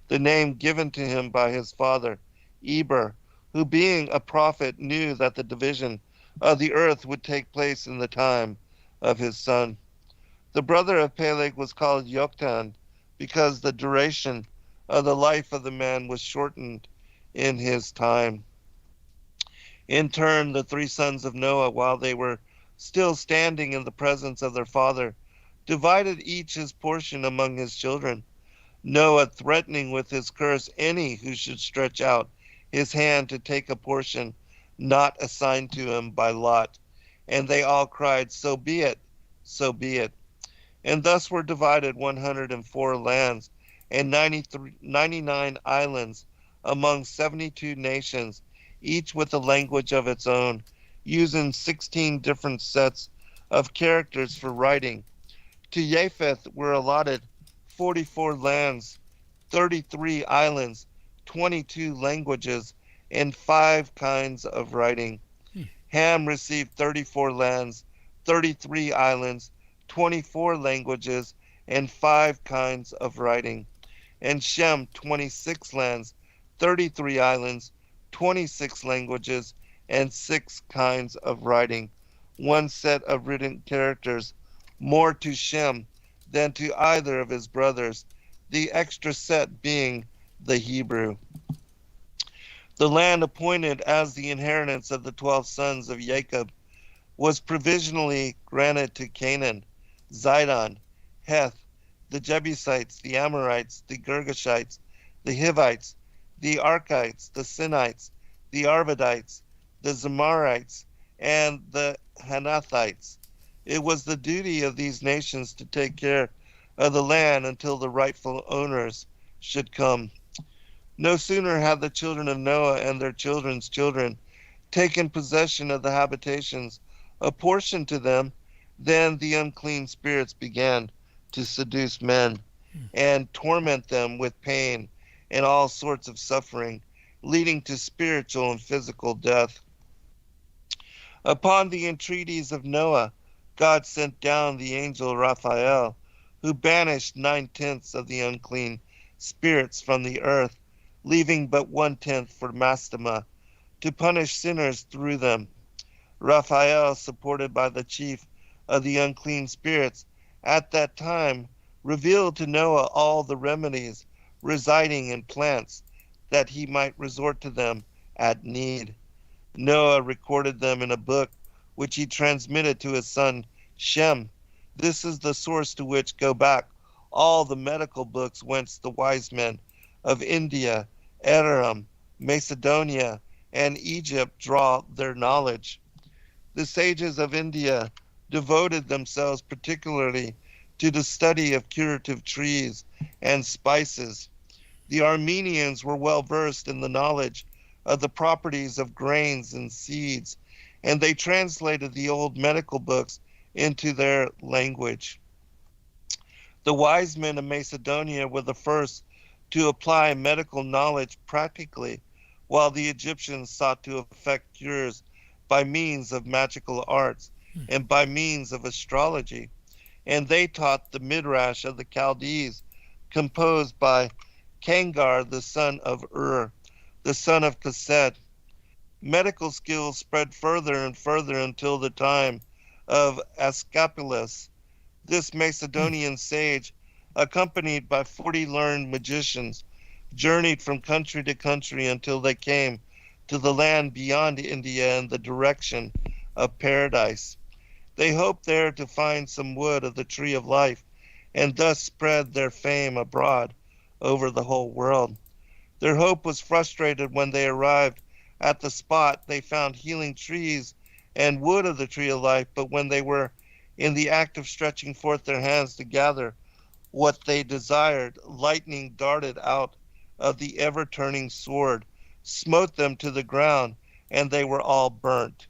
[SPEAKER 1] the name given to him by his father. Eber, who being a prophet knew that the division of the earth would take place in the time of his son. The brother of Peleg was called Yoktan because the duration of the life of the man was shortened in his time. In turn, the three sons of Noah, while they were still standing in the presence of their father, divided each his portion among his children. Noah threatening with his curse any who should stretch out his hand to take a portion not assigned to him by lot. And they all cried, "So be it, so be it." And thus were divided 104 lands and 99 islands among 72 nations, each with a language of its own, using 16 different sets of characters for writing. To Japheth were allotted 44 lands, 33 islands, 22 languages, and 5 kinds of writing. Ham received 34 lands, 33 islands, 24 languages, and 5 kinds of writing. And Shem 26 lands, 33 islands, 26 languages, and 6 kinds of writing. One set of written characters, more to Shem than to either of his brothers, the extra set being the Hebrew. The land appointed as the inheritance of the 12 sons of Jacob was provisionally granted to Canaan, Zidon, Heth, the Jebusites, the Amorites, the Girgashites, the Hivites, the Archites, the Sinites, the Arvadites, the Zemarites, and the Hanathites. It was the duty of these nations to take care of the land until the rightful owners should come. No sooner had the children of Noah and their children's children taken possession of the habitations apportioned to them than the unclean spirits began to seduce men and torment them with pain and all sorts of suffering, leading to spiritual and physical death. Upon the entreaties of Noah, God sent down the angel Raphael, who banished 9/10 of the unclean spirits from the earth, leaving but 1/10 for Mastema, to punish sinners through them. Raphael, supported by the chief of the unclean spirits, at that time revealed to Noah all the remedies residing in plants, that he might resort to them at need. Noah recorded them in a book, which he transmitted to his son Shem. This is the source to which go back all the medical books whence the wise men of India, Aram, Macedonia, and Egypt draw their knowledge. The sages of India devoted themselves particularly to the study of curative trees and spices. The Armenians were well versed in the knowledge of the properties of grains and seeds, and they translated the old medical books into their language. The wise men of Macedonia were the first to apply medical knowledge practically, while the Egyptians sought to effect cures by means of magical arts and by means of astrology. And they taught the Midrash of the Chaldees, composed by Kangar, the son of Ur, the son of Kased. Medical skills spread further and further until the time of Asclepius. This Macedonian sage, accompanied by 40 learned magicians, journeyed from country to country until they came to the land beyond India in the direction of paradise. They hoped there to find some wood of the tree of life, and thus spread their fame abroad over the whole world. Their hope was frustrated when they arrived at the spot. They found healing trees and wood of the tree of life, but when they were in the act of stretching forth their hands to gather what they desired, lightning darted out of the ever-turning sword, smote them to the ground, and they were all burnt.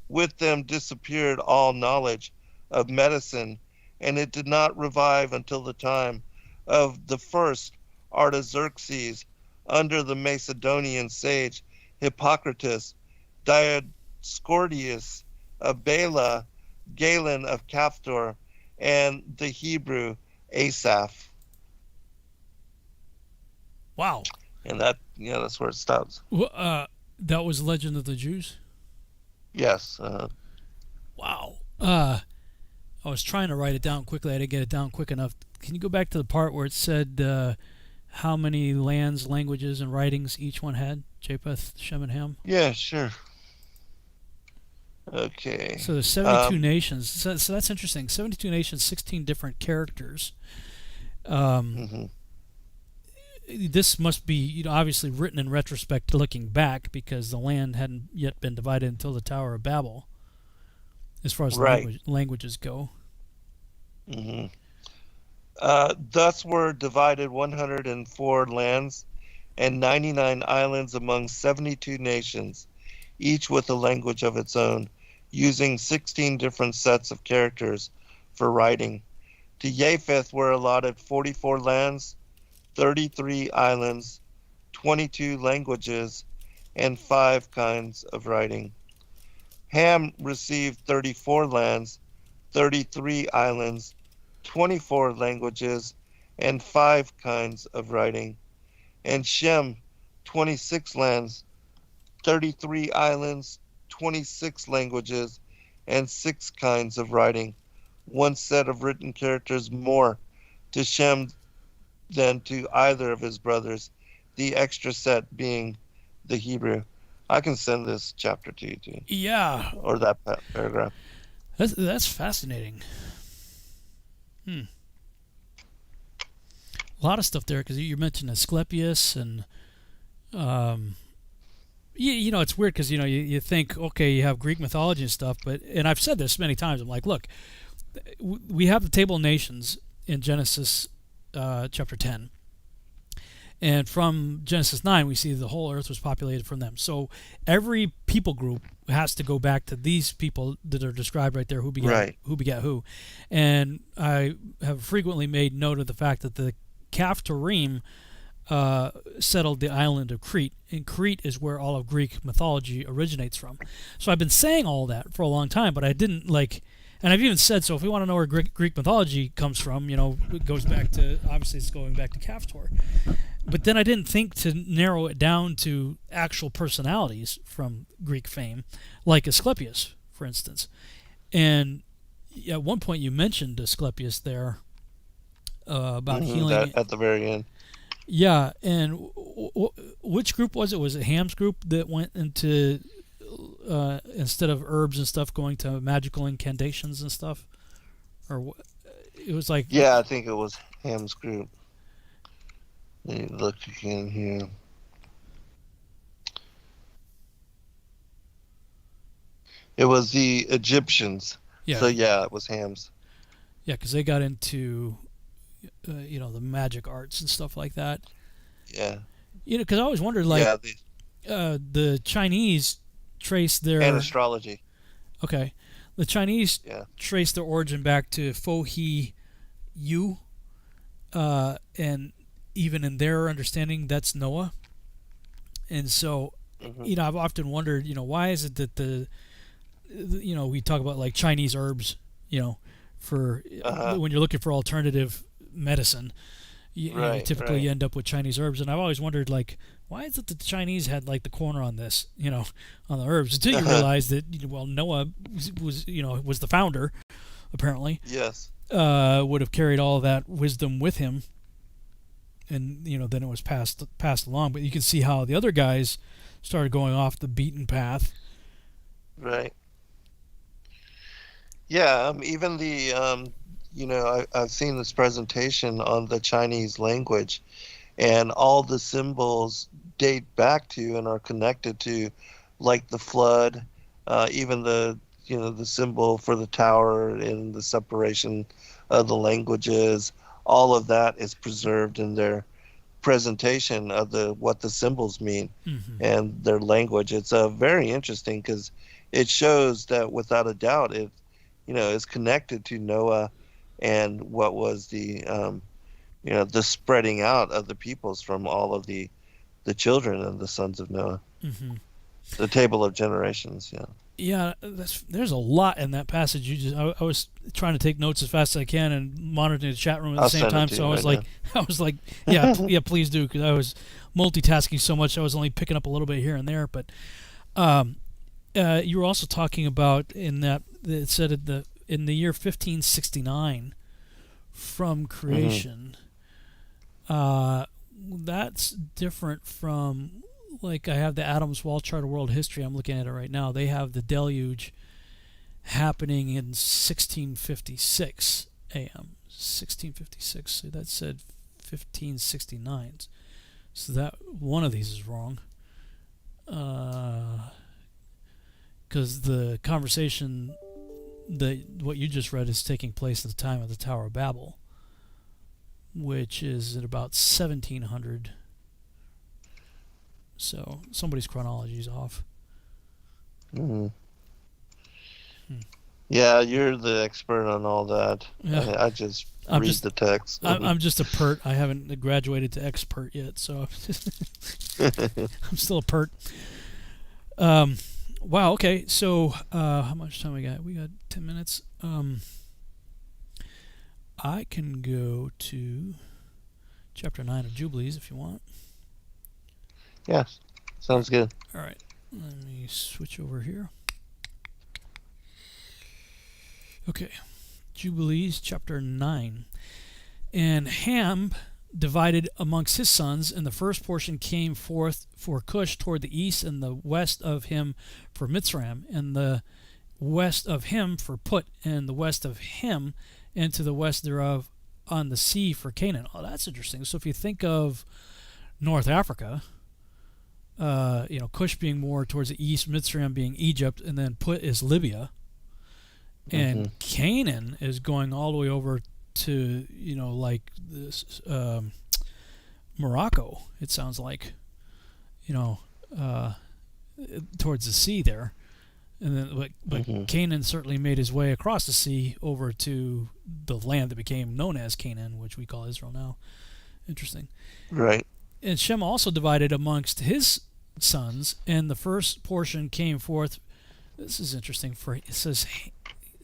[SPEAKER 1] With them disappeared all knowledge of medicine, and it did not revive until the time of the first Artaxerxes, under the Macedonian sage Hippocrates, Dioscorides of Bela, Galen of Caphtor, and the Hebrew Asaph.
[SPEAKER 2] Wow.
[SPEAKER 1] and that's where it stops.
[SPEAKER 2] Well, that was Legend of the Jews.
[SPEAKER 1] Yes.
[SPEAKER 2] Wow. I was trying to write it down quickly. I didn't get it down quick enough. Can you go back to the part where it said how many lands, languages, and writings each one had? Japheth, Shem, and Ham.
[SPEAKER 1] Yeah, sure. Okay.
[SPEAKER 2] So there's 72 nations. So that's interesting. 72 nations, 16 different characters. This must be, obviously written in retrospect, looking back, because the land hadn't yet been divided until the Tower of Babel, as far as languages go.
[SPEAKER 1] Thus were divided 104 lands and 99 islands among 72 nations, each with a language of its own, using 16 different sets of characters for writing. To Japheth were allotted 44 lands, 33 islands, 22 languages, and 5 kinds of writing. Ham received 34 lands, 33 islands, 24 languages, and 5 kinds of writing. And Shem, 26 lands, 33 islands, 26 languages, and 6 kinds of writing. One set of written characters more to Shem than to either of his brothers, the extra set being the Hebrew. I can send this chapter to you too.
[SPEAKER 2] Yeah.
[SPEAKER 1] Or that paragraph.
[SPEAKER 2] That's fascinating. A lot of stuff there, because you mentioned Asclepius, and it's weird because you think, okay, you have Greek mythology and stuff, and I've said this many times. I'm like, look, we have the Table of Nations in Genesis chapter 10. And from Genesis 9, we see the whole earth was populated from them. So every people group has to go back to these people that are described right there, who begat who. And I have frequently made note of the fact that the Caphtorim settled the island of Crete, and Crete is where all of Greek mythology originates from. So I've been saying all that for a long time, but I didn't and I've even said, so if we want to know where Greek mythology comes from, it goes back to, obviously it's going back to Caphtor. But then I didn't think to narrow it down to actual personalities from Greek fame, like Asclepius, for instance. And at one point you mentioned Asclepius there about healing.
[SPEAKER 1] At the very end.
[SPEAKER 2] Yeah, and which group was it? Was it Ham's group that went into, instead of herbs and stuff, going to magical incantations and stuff? Or it was like...
[SPEAKER 1] Yeah, I think it was Ham's group. Let me look again here. It was the Egyptians.
[SPEAKER 2] Yeah.
[SPEAKER 1] So yeah, it was Ham's.
[SPEAKER 2] Yeah, because they got into, the magic arts and stuff like that.
[SPEAKER 1] Yeah.
[SPEAKER 2] Because I always wondered, the Chinese trace their...
[SPEAKER 1] And astrology.
[SPEAKER 2] Okay. The Chinese trace their origin back to Fo He Yu, and even in their understanding, that's Noah. And so, I've often wondered, why is it that we talk about like Chinese herbs, for when you're looking for alternative medicine, you typically you end up with Chinese herbs. And I've always wondered, why is it that the Chinese had the corner on this, on the herbs, until you realize that, Noah was the founder, apparently.
[SPEAKER 1] Yes.
[SPEAKER 2] Would have carried all of that wisdom with him. And then it was passed along. But you can see how the other guys started going off the beaten path.
[SPEAKER 1] Right. Yeah. Even the I've seen this presentation on the Chinese language, and all the symbols date back to and are connected to, like the flood, even the symbol for the tower and the separation of the languages. All of that is preserved in their presentation of what the symbols mean and their language. It's very interesting because it shows that without a doubt it is connected to Noah and what was the the spreading out of the peoples from all of the children of the sons of Noah. The table of generations.
[SPEAKER 2] Yeah, there's a lot in that passage. I was trying to take notes as fast as I can and monitoring the chat room at the same time. So I was like, yeah, yeah, please do, because I was multitasking so much. I was only picking up a little bit here and there. But you were also talking about in that it said in the year 1569 from creation. That's different from. Like I have the Adams Wall chart of world history. I'm looking at it right now. They have the deluge happening in 1656 a.m. 1656. So that said 1569. So that one of these is wrong. Because the conversation what you just read is taking place at the time of the Tower of Babel, which is at about 1700. So somebody's chronology is off.
[SPEAKER 1] Yeah, you're the expert on all that.
[SPEAKER 2] Yeah.
[SPEAKER 1] I just read the text.
[SPEAKER 2] I'm just a pert. I haven't graduated to expert yet, so I'm still a pert. Wow. Okay. So how much time we got? We got 10 minutes. I can go to chapter 9 of Jubilees if you want.
[SPEAKER 1] Yes, sounds good.
[SPEAKER 2] All right, let me switch over here. Okay, Jubilees, chapter 9. And Ham divided amongst his sons, and the first portion came forth for Cush toward the east, and the west of him for Mitzrayim, and the west of him for Put, and the west of him, and to the west thereof on the sea for Canaan. Oh, that's interesting. So if you think of North Africa, Cush being more towards the east, Mitzrayim being Egypt, and then Put is Libya, and Canaan is going all the way over to like this Morocco. It sounds like, towards the sea there, and then but Canaan certainly made his way across the sea over to the land that became known as Canaan, which we call Israel now. Interesting,
[SPEAKER 1] right?
[SPEAKER 2] And Shem also divided amongst his sons, and the first portion came forth. This is interesting. It says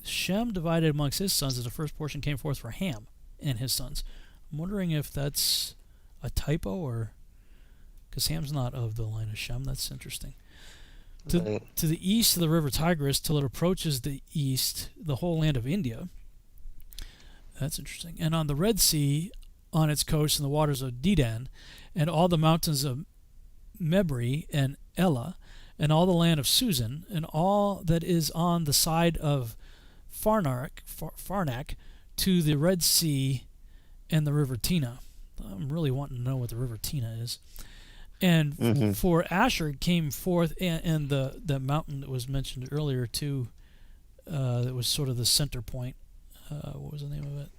[SPEAKER 2] Shem divided amongst his sons, and the first portion came forth for Ham and his sons. I'm wondering if that's a typo, or because Ham's not of the line of Shem. That's interesting. To the east of the river Tigris, till it approaches the east, the whole land of India. That's interesting. And on the Red Sea, on its coast, and the waters of Dedan, and all the mountains of Mebri and Elah, and all the land of Susan, and all that is on the side of Farnak, to the Red Sea and the river Tina. I'm really wanting to know what the river Tina is. And for Asher came forth, and the mountain that was mentioned earlier too, that was sort of the center point. What was the name of it?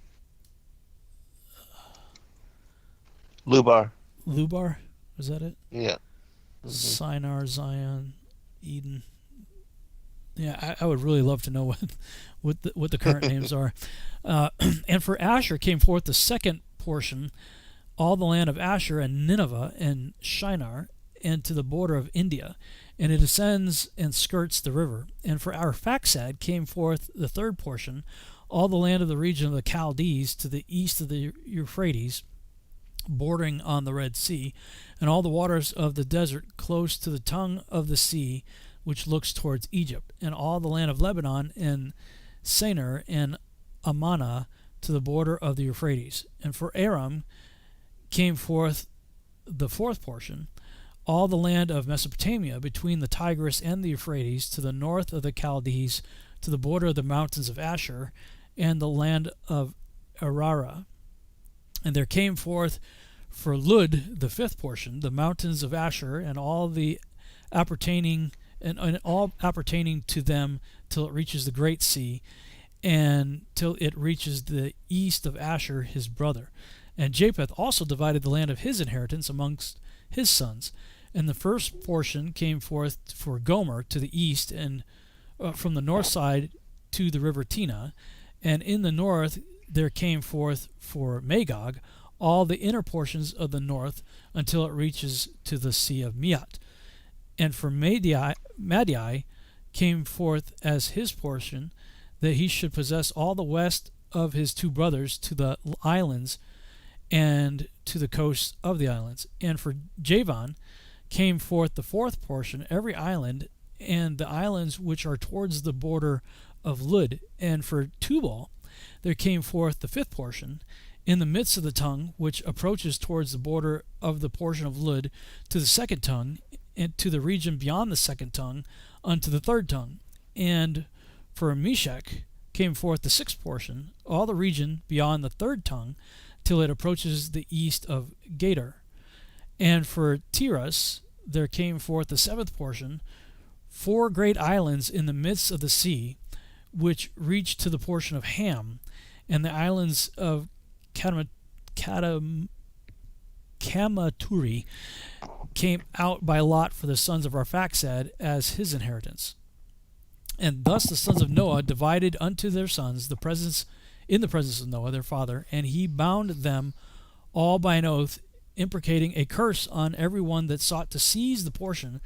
[SPEAKER 1] Lubar.
[SPEAKER 2] Lubar? Was that it?
[SPEAKER 1] Yeah.
[SPEAKER 2] Shinar, Zion, Eden. Yeah, I would really love to know what the current names are. And for Asher came forth the second portion, all the land of Asher and Nineveh and Shinar, and to the border of India, and it ascends and skirts the river. And for Arphaxad came forth the third portion, all the land of the region of the Chaldees to the east of the Euphrates, bordering on the Red Sea, and all the waters of the desert close to the tongue of the sea, which looks towards Egypt, and all the land of Lebanon and Sinir and Ammana to the border of the Euphrates. And for Aram came forth the fourth portion, all the land of Mesopotamia between the Tigris and the Euphrates to the north of the Chaldees, to the border of the mountains of Asher, and the land of Arara. And there came forth for Lud the fifth portion, the mountains of Asher, and all the appertaining to them, till it reaches the great sea, and till it reaches the east of Asher his brother. And Japheth also divided the land of his inheritance amongst his sons. And the first portion came forth for Gomer to the east, and from the north side to the river Tina. And in the north there came forth for Magog all the inner portions of the north, until it reaches to the sea of Miat. And for Madai came forth as his portion, that he should possess all the west of his two brothers to the islands and to the coasts of the islands. And for Javan came forth the fourth portion, every island, and the islands which are towards the border of Lud. And for Tubal there came forth the fifth portion, in the midst of the tongue, which approaches towards the border of the portion of Lud, to the second tongue, and to the region beyond the second tongue, unto the third tongue. And for Meshach came forth the sixth portion, all the region beyond the third tongue, till it approaches the east of Gader. And for Tiras there came forth the seventh portion, 4 great islands in the midst of the sea, which reached to the portion of Ham, and the islands of Kamaturi came out by lot for the sons of Arphaxad as his inheritance. And thus the sons of Noah divided unto their sons in the presence of Noah their father, and he bound them all by an oath, imprecating a curse on every one that sought to seize the portion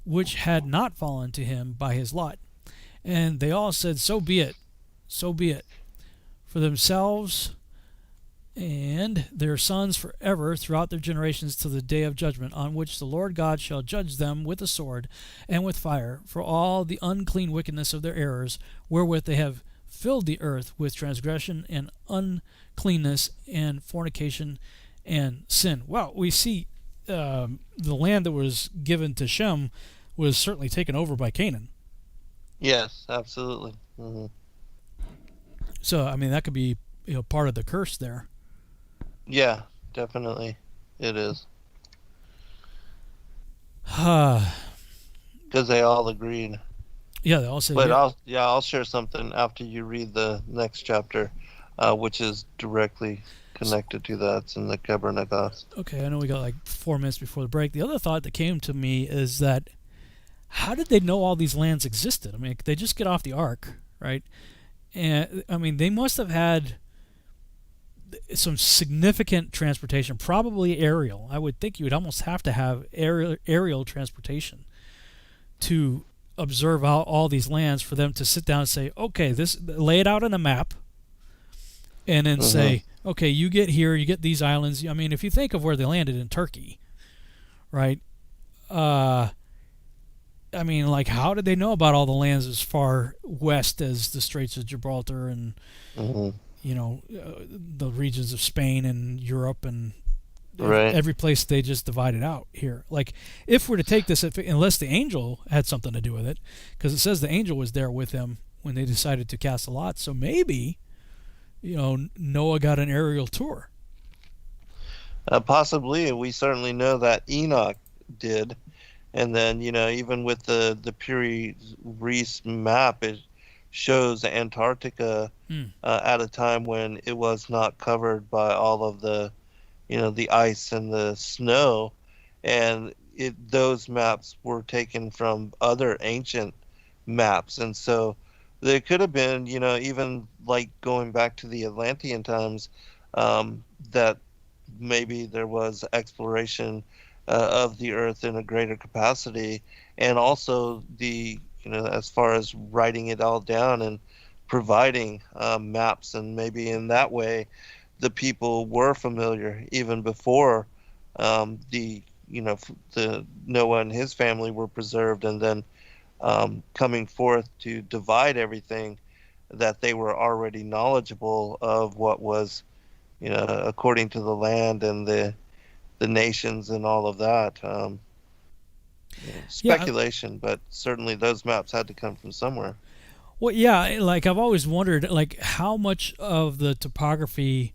[SPEAKER 2] which had not fallen to him by his lot. And they all said, So be it, for themselves and their sons forever throughout their generations to the day of judgment, on which the Lord God shall judge them with the sword and with fire, for all the unclean wickedness of their errors, wherewith they have filled the earth with transgression and uncleanness and fornication and sin. Well, we see the land that was given to Shem was certainly taken over by Canaan.
[SPEAKER 1] Yes, absolutely. Mm-hmm.
[SPEAKER 2] So, I mean, that could be part of the curse there.
[SPEAKER 1] Yeah, definitely, it is.
[SPEAKER 2] Because
[SPEAKER 1] they all agreed.
[SPEAKER 2] Yeah, they all said.
[SPEAKER 1] But I'll share something after you read the next chapter, which is directly connected to that. It's in the Keber.
[SPEAKER 2] Okay, I know we got like 4 minutes before the break. The other thought that came to me is that how did they know all these lands existed? I mean, they just get off the ark, right? And I mean, they must have had some significant transportation, probably aerial. I would think you would almost have to have aerial transportation to observe all these lands for them to sit down and say, okay, lay it out on a map, and then say, okay, you get here, you get these islands. I mean, if you think of where they landed in Turkey, right? I mean, like, how did they know about all the lands as far west as the Straits of Gibraltar and, the regions of Spain and Europe and every place they just divided out here? Like, if we're to take this, unless the angel had something to do with it, because it says the angel was there with them when they decided to cast a lot. So maybe, Noah got an aerial tour.
[SPEAKER 1] Possibly. We certainly know that Enoch did. And then, even with the Piri Reis map, it shows Antarctica at a time when it was not covered by all of the, the ice and the snow. And those maps were taken from other ancient maps. And so there could have been, even like going back to the Atlantean times, that maybe there was exploration of the earth in a greater capacity, and also the as far as writing it all down and providing maps, and maybe in that way the people were familiar even before the Noah and his family were preserved, and then coming forth to divide everything, that they were already knowledgeable of what was according to the land and the nations and all of that. Speculation, but certainly those maps had to come from somewhere.
[SPEAKER 2] Well, yeah, like I've always wondered, like how much of the topography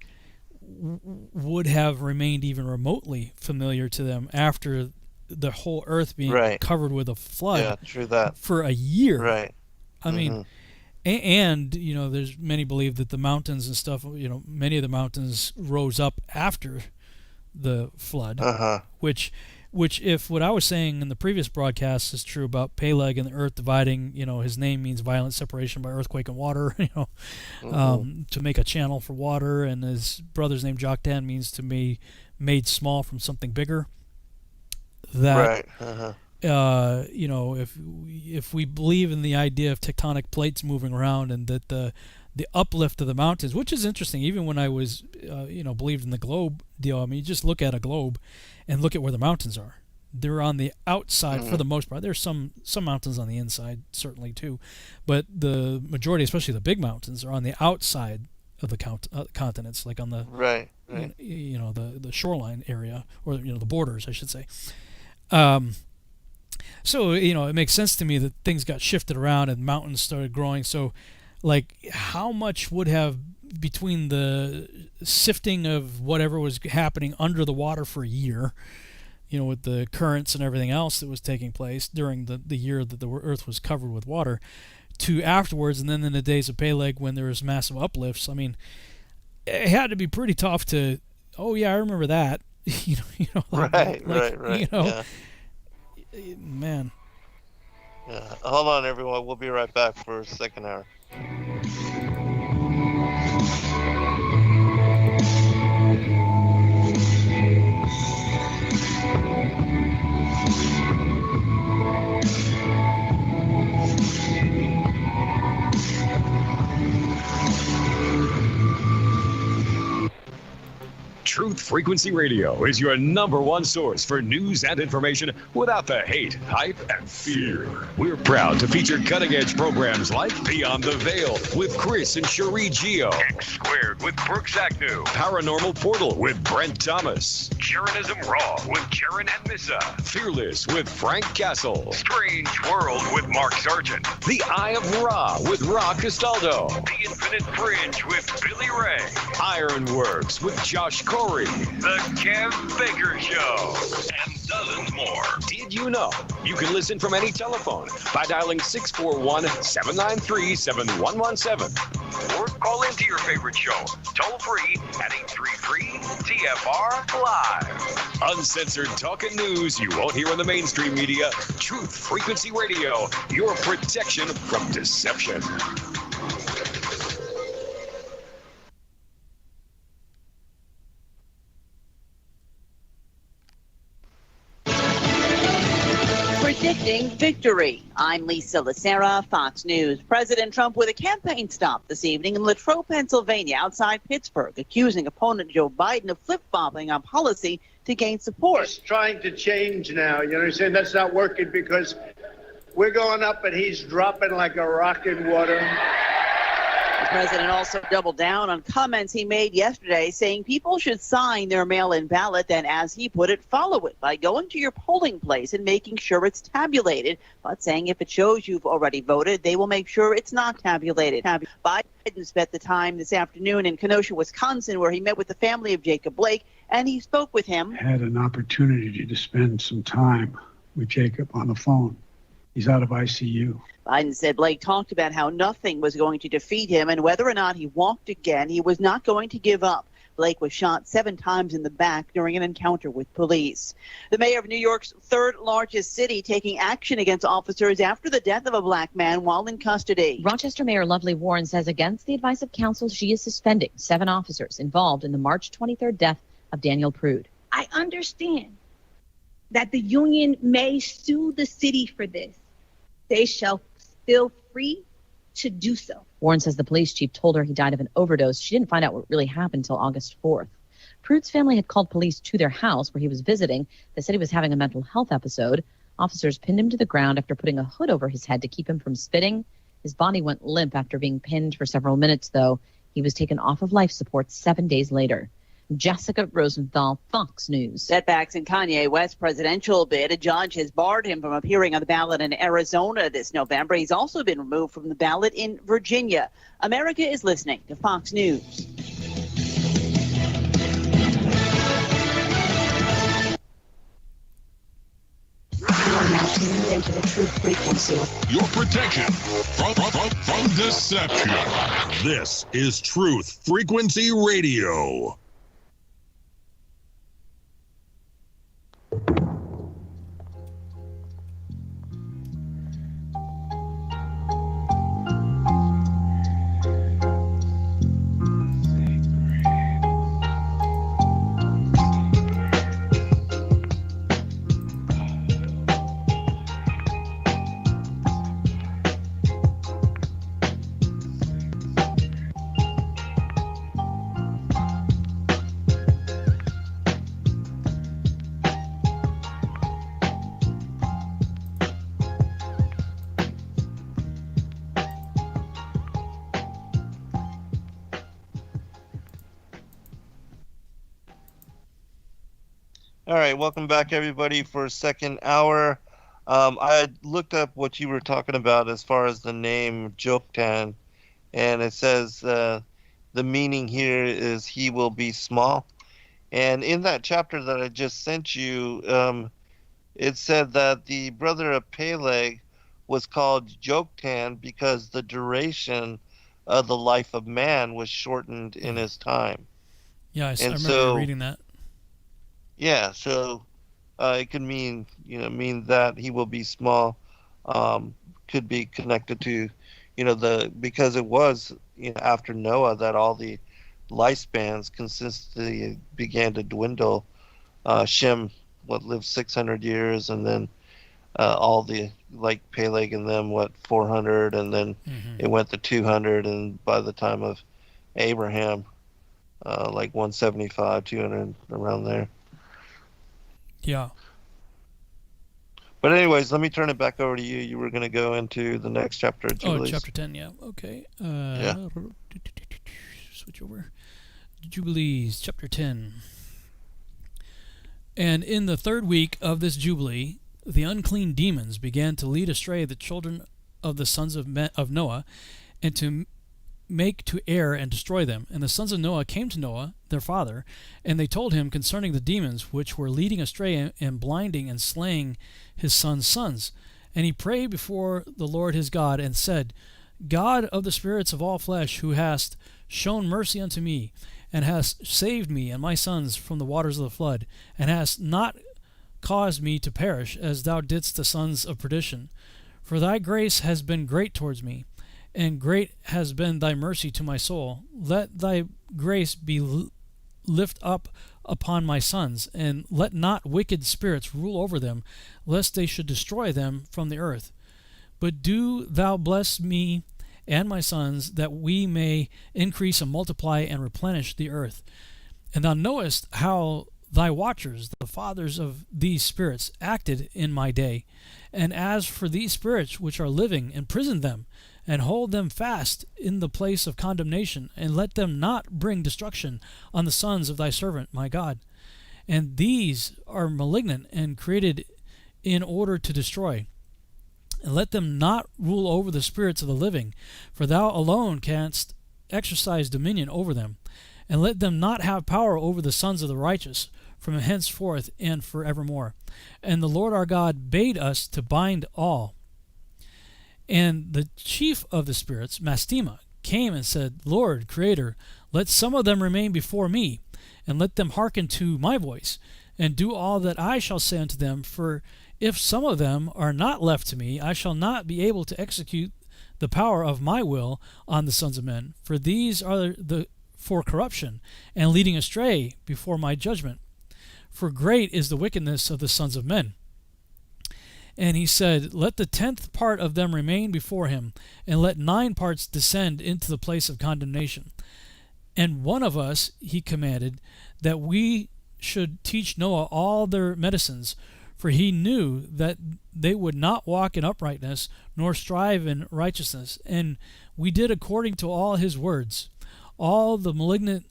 [SPEAKER 2] would have remained even remotely familiar to them after the whole earth being covered with a flood.
[SPEAKER 1] Yeah, true that.
[SPEAKER 2] For a year.
[SPEAKER 1] Right.
[SPEAKER 2] I mean, and there's many believe that the mountains and stuff, many of the mountains rose up after the flood, which if what I was saying in the previous broadcast is true about Peleg and the earth dividing, his name means violent separation by earthquake and water, to make a channel for water, and his brother's name Joktan means to be made small from something bigger. That if we believe in the idea of tectonic plates moving around and that the uplift of the mountains, which is interesting, even when I was, believed in the globe deal. I mean, you just look at a globe and look at where the mountains are. They're on the outside for the most part. There's some mountains on the inside, certainly too, but the majority, especially the big mountains, are on the outside of the continents, like on the
[SPEAKER 1] Right.
[SPEAKER 2] the shoreline area, or the borders, I should say. So it makes sense to me that things got shifted around and mountains started growing. So, like, how much would have between the sifting of whatever was happening under the water for a year, with the currents and everything else that was taking place during the year that the Earth was covered with water, to afterwards, and then in the days of Peleg when there was massive uplifts. I mean, it had to be pretty tough to. Oh yeah, I remember that.
[SPEAKER 1] Right. Yeah.
[SPEAKER 2] Man.
[SPEAKER 1] Yeah. Hold on, everyone. We'll be right back for a second hour.
[SPEAKER 9] Truth Frequency Radio is your #1 source for news and information without the hate, hype, and fear. We're proud to feature cutting-edge programs like Beyond the Veil with Chris and Cherie Geo, X Squared with Brooks Agnew, Paranormal Portal with Brent Thomas, Jaronism Raw with Jaron and Missa, Fearless with Frank Castle, Strange World with Mark Sargent, The Eye of Ra with Ra Castaldo, The Infinite Fringe with Billy Ray, Ironworks with Josh Corey, The Kev Baker Show, and dozens more. Did you know you can listen from any telephone by dialing 641-793-7117 or call into your favorite show toll free at 833-TFR Live. Uncensored talk and news you won't hear in the mainstream media. Truth Frequency Radio, your protection from deception.
[SPEAKER 10] Predicting victory. I'm Lisa Lacera, Fox News. President Trump with a campaign stop this evening in Latrobe, Pennsylvania, outside Pittsburgh, accusing opponent Joe Biden of flip-flopping on policy to gain support.
[SPEAKER 11] He's trying to change now. You understand? That's not working because we're going up and he's dropping like a rock in water.
[SPEAKER 10] The president also doubled down on comments he made yesterday, saying people should sign their mail-in ballot, then, as he put it, follow it by going to your polling place and making sure it's tabulated, but saying if it shows you've already voted, they will make sure it's not tabulated. Biden spent the time this afternoon in Kenosha, Wisconsin, where he met with the family of Jacob Blake, and he spoke with him.
[SPEAKER 12] I had an opportunity to spend some time with Jacob on the phone. He's out of ICU.
[SPEAKER 10] Biden said Blake talked about how nothing was going to defeat him, and whether or not he walked again, he was not going to give up. Blake was shot 7 times in the back during an encounter with police. The mayor of New York's third largest city taking action against officers after the death of a black man while in custody.
[SPEAKER 13] Rochester Mayor Lovely Warren says against the advice of counsel, she is suspending 7 officers involved in the March 23rd death of Daniel Prude.
[SPEAKER 14] I understand that the union may sue the city for this. They shall feel free to do so.
[SPEAKER 13] Warren says the police chief told her he died of an overdose. She didn't find out what really happened until August 4th. Prude's family had called police to their house where he was visiting. They said he was having a mental health episode. Officers pinned him to the ground after putting a hood over his head to keep him from spitting. His body went limp after being pinned for several minutes, though. He was taken off of life support 7 days later. Jessica Rosenthal, Fox News.
[SPEAKER 10] Setbacks in Kanye West's presidential bid. A judge has barred him from appearing on the ballot in Arizona this November. He's also been removed from the ballot in Virginia. America is listening to Fox News.
[SPEAKER 6] Into the truth frequency. Your protection from deception. This is Truth Frequency Radio.
[SPEAKER 1] All right, welcome back, everybody, for a second hour. I had looked up what you were talking about as far as the name Joktan, and it says the meaning here is he will be small. And in that chapter that I just sent you, it said that the brother of Peleg was called Joktan because the duration of the life of man was shortened in his time.
[SPEAKER 2] Yeah, I remember reading that.
[SPEAKER 1] Yeah, so it could mean that he will be small. Could be connected to, because it was after Noah that all the lifespans consistently began to dwindle. Shem lived 600 years, and then all the like Peleg and them 400, and then it went to 200, and by the time of Abraham, 175, 200, around there.
[SPEAKER 2] Yeah.
[SPEAKER 1] But anyways, let me turn it back over to you. You were going to go into the next chapter of Jubilees.
[SPEAKER 2] Oh, chapter 10, yeah. Okay. Switch over. Jubilees, chapter 10. And in the third week of this Jubilee, the unclean demons began to lead astray the children of the sons of Noah, and to make to err and destroy them. And the sons of Noah came to Noah, their father, and they told him concerning the demons which were leading astray and blinding and slaying his sons' sons. And he prayed before the Lord his God, and said, God of the spirits of all flesh, who hast shown mercy unto me, and hast saved me and my sons from the waters of the flood, and hast not caused me to perish, as thou didst the sons of perdition. For thy grace has been great towards me, and great has been thy mercy to my soul. Let thy grace be lift up upon my sons, and let not wicked spirits rule over them, lest they should destroy them from the earth. But do thou bless me and my sons, that we may increase and multiply and replenish the earth. And thou knowest how thy watchers, the fathers of these spirits, acted in my day. And as for these spirits which are living, imprison them, and hold them fast in the place of condemnation, and let them not bring destruction on the sons of thy servant, my God. And these are malignant and created in order to destroy. And let them not rule over the spirits of the living, for thou alone canst exercise dominion over them. And let them not have power over the sons of the righteous, from henceforth and forevermore. And the Lord our God bade us to bind all. And the chief of the spirits, Mastema, came and said, Lord, Creator, let some of them remain before me, and let them hearken to my voice, and do all that I shall say unto them. For if some of them are not left to me, I shall not be able to execute the power of my will on the sons of men. For these are for corruption, and leading astray before my judgment. For great is the wickedness of the sons of men. And he said, Let the 10th part of them remain before him, and let 9 parts descend into the place of condemnation. And one of us, he commanded, that we should teach Noah all their medicines, for he knew that they would not walk in uprightness, nor strive in righteousness. And we did according to all his words. All the malignant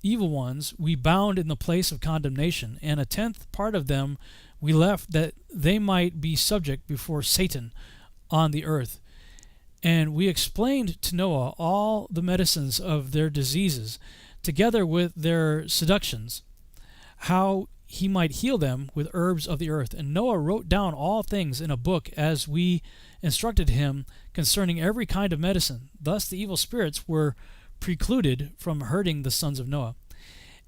[SPEAKER 2] evil ones we bound in the place of condemnation, and a 10th part of them we left, that they might be subject before Satan on the earth. And we explained to Noah all the medicines of their diseases, together with their seductions, how he might heal them with herbs of the earth. And Noah wrote down all things in a book, as we instructed him concerning every kind of medicine. Thus the evil spirits were precluded from hurting the sons of Noah.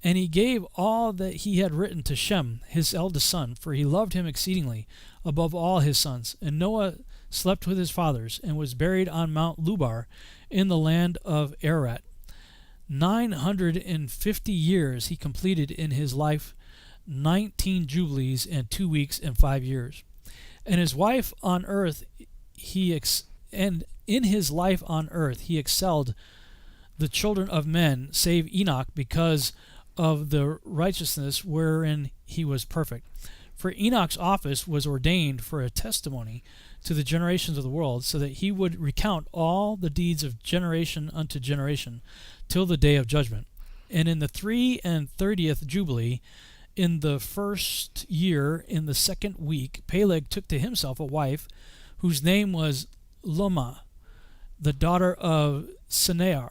[SPEAKER 2] And he gave all that he had written to Shem, his eldest son, for he loved him exceedingly above all his sons. And Noah slept with his fathers, and was buried on Mount Lubar in the land of Ararat. 950 years he completed in his life, 19 jubilees and 2 weeks and 5 years. And his wife on earth and in his life on earth he excelled the children of men, save Enoch, because of the righteousness wherein he was perfect. For Enoch's office was ordained for a testimony to the generations of the world, so that he would recount all the deeds of generation unto generation, till the day of judgment. And in the 33rd Jubilee, in the first year, in the second week, Peleg took to himself a wife whose name was Loma, the daughter of Sinear.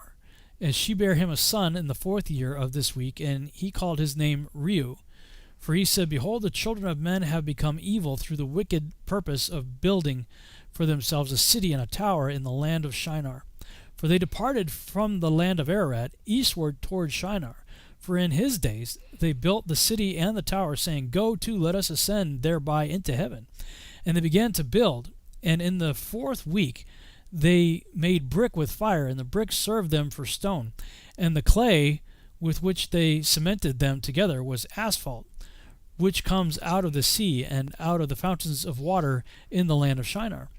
[SPEAKER 2] And she bare him a son in the 4th year of this week, and he called his name Reu. For he said, Behold, the children of men have become evil through the wicked purpose of building for themselves a city and a tower in the land of Shinar. For they departed from the land of Ararat eastward toward Shinar. For in his days they built the city and the tower, saying, Go to, let us ascend thereby into heaven. And they began to build, and in the 4th week they made brick with fire, and the brick served them for stone. And the clay with which they cemented them together was asphalt, which comes out of the sea and out of the fountains of water in the land of Shinar.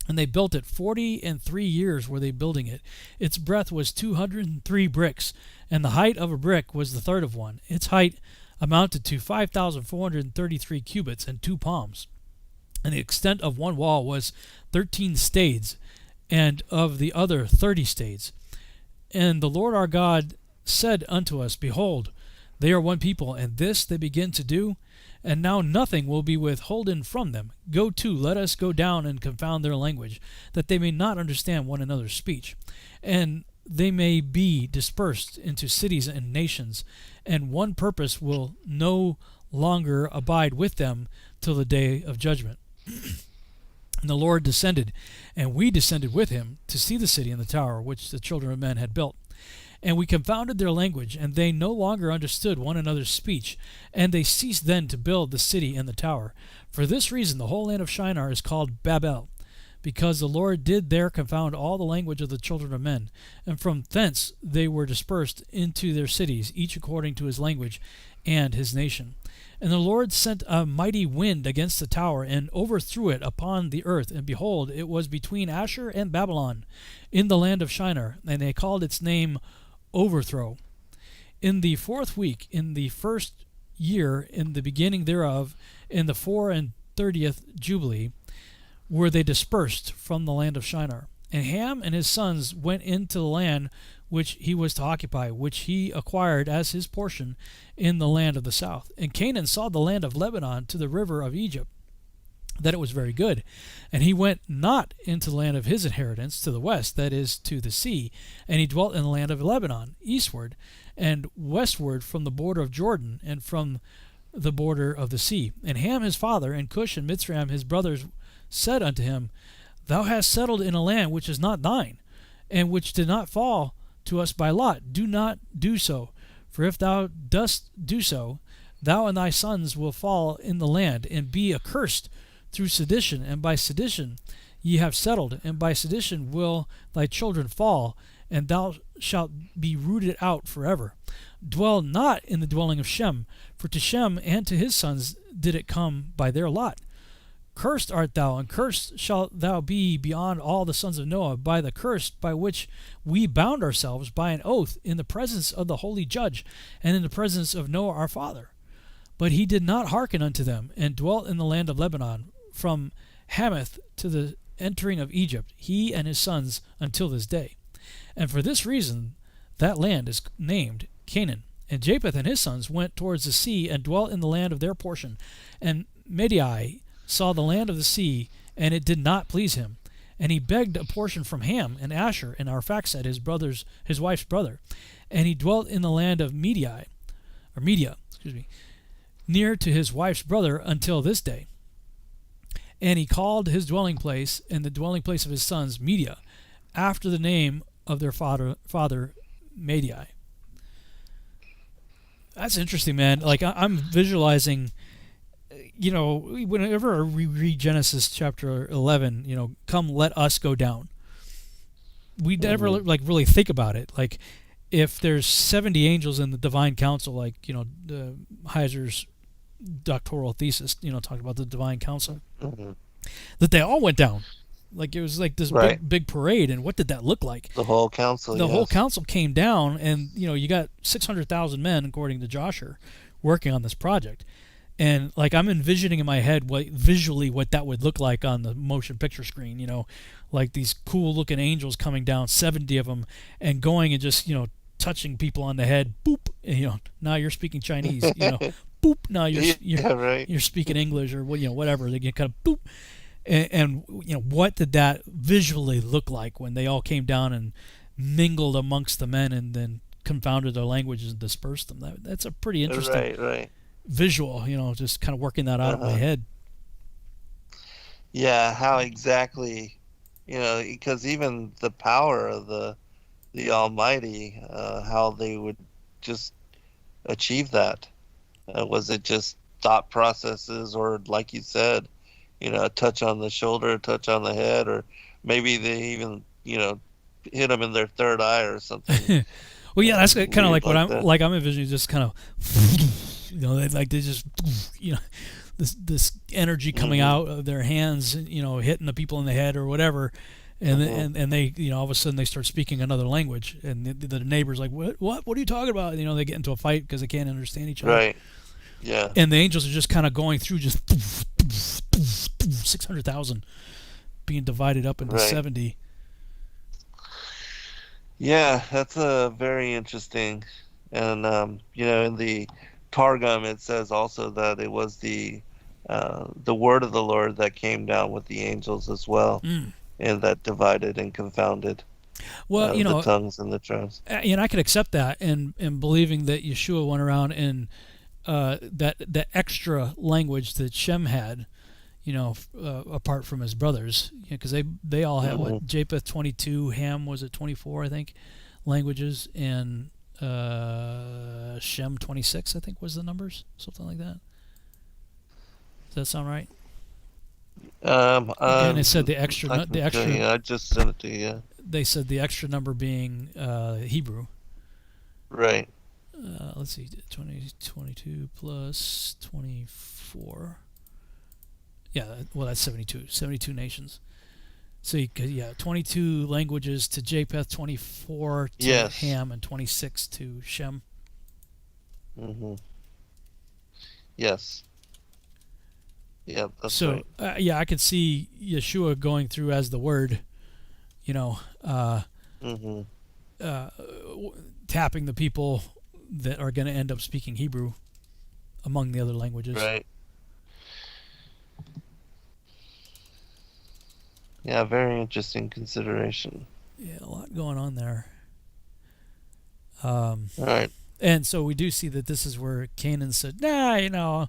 [SPEAKER 2] And they built it 43 years were they building it. Its breadth was 203 bricks, and the height of a brick was the third of one. Its height amounted to 5,433 cubits and 2 palms. And the extent of one wall was 13 stades, and of the other 30 stades. And the Lord our God said unto us, Behold, they are one people, and this they begin to do, and now nothing will be withholden from them. Go to, let us go down and confound their language, that they may not understand one another's speech. And they may be dispersed into cities and nations, and one purpose will no longer abide with them till the day of judgment. And the Lord descended, and we descended with him to see the city and the tower which the children of men had built. And we confounded their language, and they no longer understood one another's speech, and they ceased then to build the city and the tower. For this reason the whole land of Shinar is called Babel, because the Lord did there confound all the language of the children of men. And from thence they were dispersed into their cities, each according to his language and his nation. And the Lord sent a mighty wind against the tower, and overthrew it upon the earth. And behold, it was between Asher and Babylon, in the land of Shinar, and they called its name Overthrow. In the 4th week, in the 1st year, in the beginning thereof, in the 34th Jubilee, were they dispersed from the land of Shinar. And Ham and his sons went into the land which he was to occupy, which he acquired as his portion in the land of the south. And Canaan saw the land of Lebanon to the river of Egypt, that it was very good. And he went not into the land of his inheritance to the west, that is, to the sea, and he dwelt in the land of Lebanon, eastward and westward from the border of Jordan, and from the border of the sea. And Ham his father, and Cush and Mitzrayim his brothers, said unto him, Thou hast settled in a land which is not thine, and which did not fall to us by lot. Do not do so, for if thou dost do so, thou and thy sons will fall in the land, and be accursed through sedition, and by sedition ye have settled, and by sedition will thy children fall, and thou shalt be rooted out forever. Dwell not in the dwelling of Shem, for to Shem and to his sons did it come by their lot. Cursed art thou, and cursed shalt thou be beyond all the sons of Noah, by the curse by which we bound ourselves by an oath in the presence of the holy judge, and in the presence of Noah our father. But he did not hearken unto them, and dwelt in the land of Lebanon, from Hamath to the entering of Egypt, he and his sons until this day. And for this reason that land is named Canaan. And Japheth and his sons went towards the sea, and dwelt in the land of their portion. And Medai saw the land of the sea, and it did not please him. And he begged a portion from Ham and Asher and Arphaxad, his wife's brother. And he dwelt in the land of Media, near to his wife's brother until this day. And he called his dwelling place and the dwelling place of his sons Media, after the name of their father Medai. That's interesting, man. Like, I'm visualizing, whenever we read Genesis chapter 11, come let us go down. We never really think about it. Like, if there's 70 angels in the divine council, the Heiser's doctoral thesis, talked about the divine council, that they all went down. Like, it was like this big parade, and what did that look like?
[SPEAKER 1] The whole council.
[SPEAKER 2] The whole council came down, and you got 600,000 men, according to Jasher, working on this project. And like, I'm envisioning in my head visually what that would look like on the motion picture screen. Like these cool looking angels coming down, 70 of them, and going and just touching people on the head. Boop. And, now you're speaking Chinese. boop. Now you're
[SPEAKER 1] right.
[SPEAKER 2] you're speaking English or whatever. They get kind of boop. And what did that visually look like when they all came down and mingled amongst the men and then confounded their languages and dispersed them? That's a pretty interesting
[SPEAKER 1] Right.
[SPEAKER 2] visual. Just kind of working that out in my head.
[SPEAKER 1] Yeah, how exactly, because even the power of the Almighty, how they would just achieve that. Was it just thought processes, or like you said, a touch on the shoulder, a touch on the head, or maybe they even, hit them in their third eye or something.
[SPEAKER 2] Well, yeah, that's kind of like what I'm envisioning. Just kind of, they just, this energy coming out of their hands, hitting the people in the head or whatever, and they, all of a sudden they start speaking another language, and the neighbor's like, what are you talking about? They get into a fight because they can't understand each other.
[SPEAKER 1] Right. Yeah.
[SPEAKER 2] And the angels are just kind of going through, just 600,000 being divided up into 70.
[SPEAKER 1] Yeah, that's very interesting. And in the Targum it says also that it was the word of the Lord that came down with the angels as well, and that divided and confounded the tongues and the tribes.
[SPEAKER 2] And I could accept that, and believing that Yeshua went around and that extra language that Shem had, apart from his brothers, because they all had what, Japheth 22, Ham was at 24, I think, languages, and Shem 26, I think was the numbers, something like that. Does that sound right? And it said the extra.
[SPEAKER 1] I just sent it to you. Yeah.
[SPEAKER 2] They said the extra number being Hebrew.
[SPEAKER 1] Right.
[SPEAKER 2] Let's see, 22 plus 24. Yeah, well, that's 72. 72 nations. So, 22 languages to Japheth, 24 to Ham, and 26 to Shem.
[SPEAKER 1] Mm-hmm. Yes. Yeah, that's
[SPEAKER 2] so,
[SPEAKER 1] right.
[SPEAKER 2] I could see Yeshua going through as the Word, tapping the people that are going to end up speaking Hebrew among the other languages.
[SPEAKER 1] Right. Yeah, very interesting consideration.
[SPEAKER 2] Yeah, a lot going on there.
[SPEAKER 1] All right.
[SPEAKER 2] And so we do see that this is where Canaan said, nah,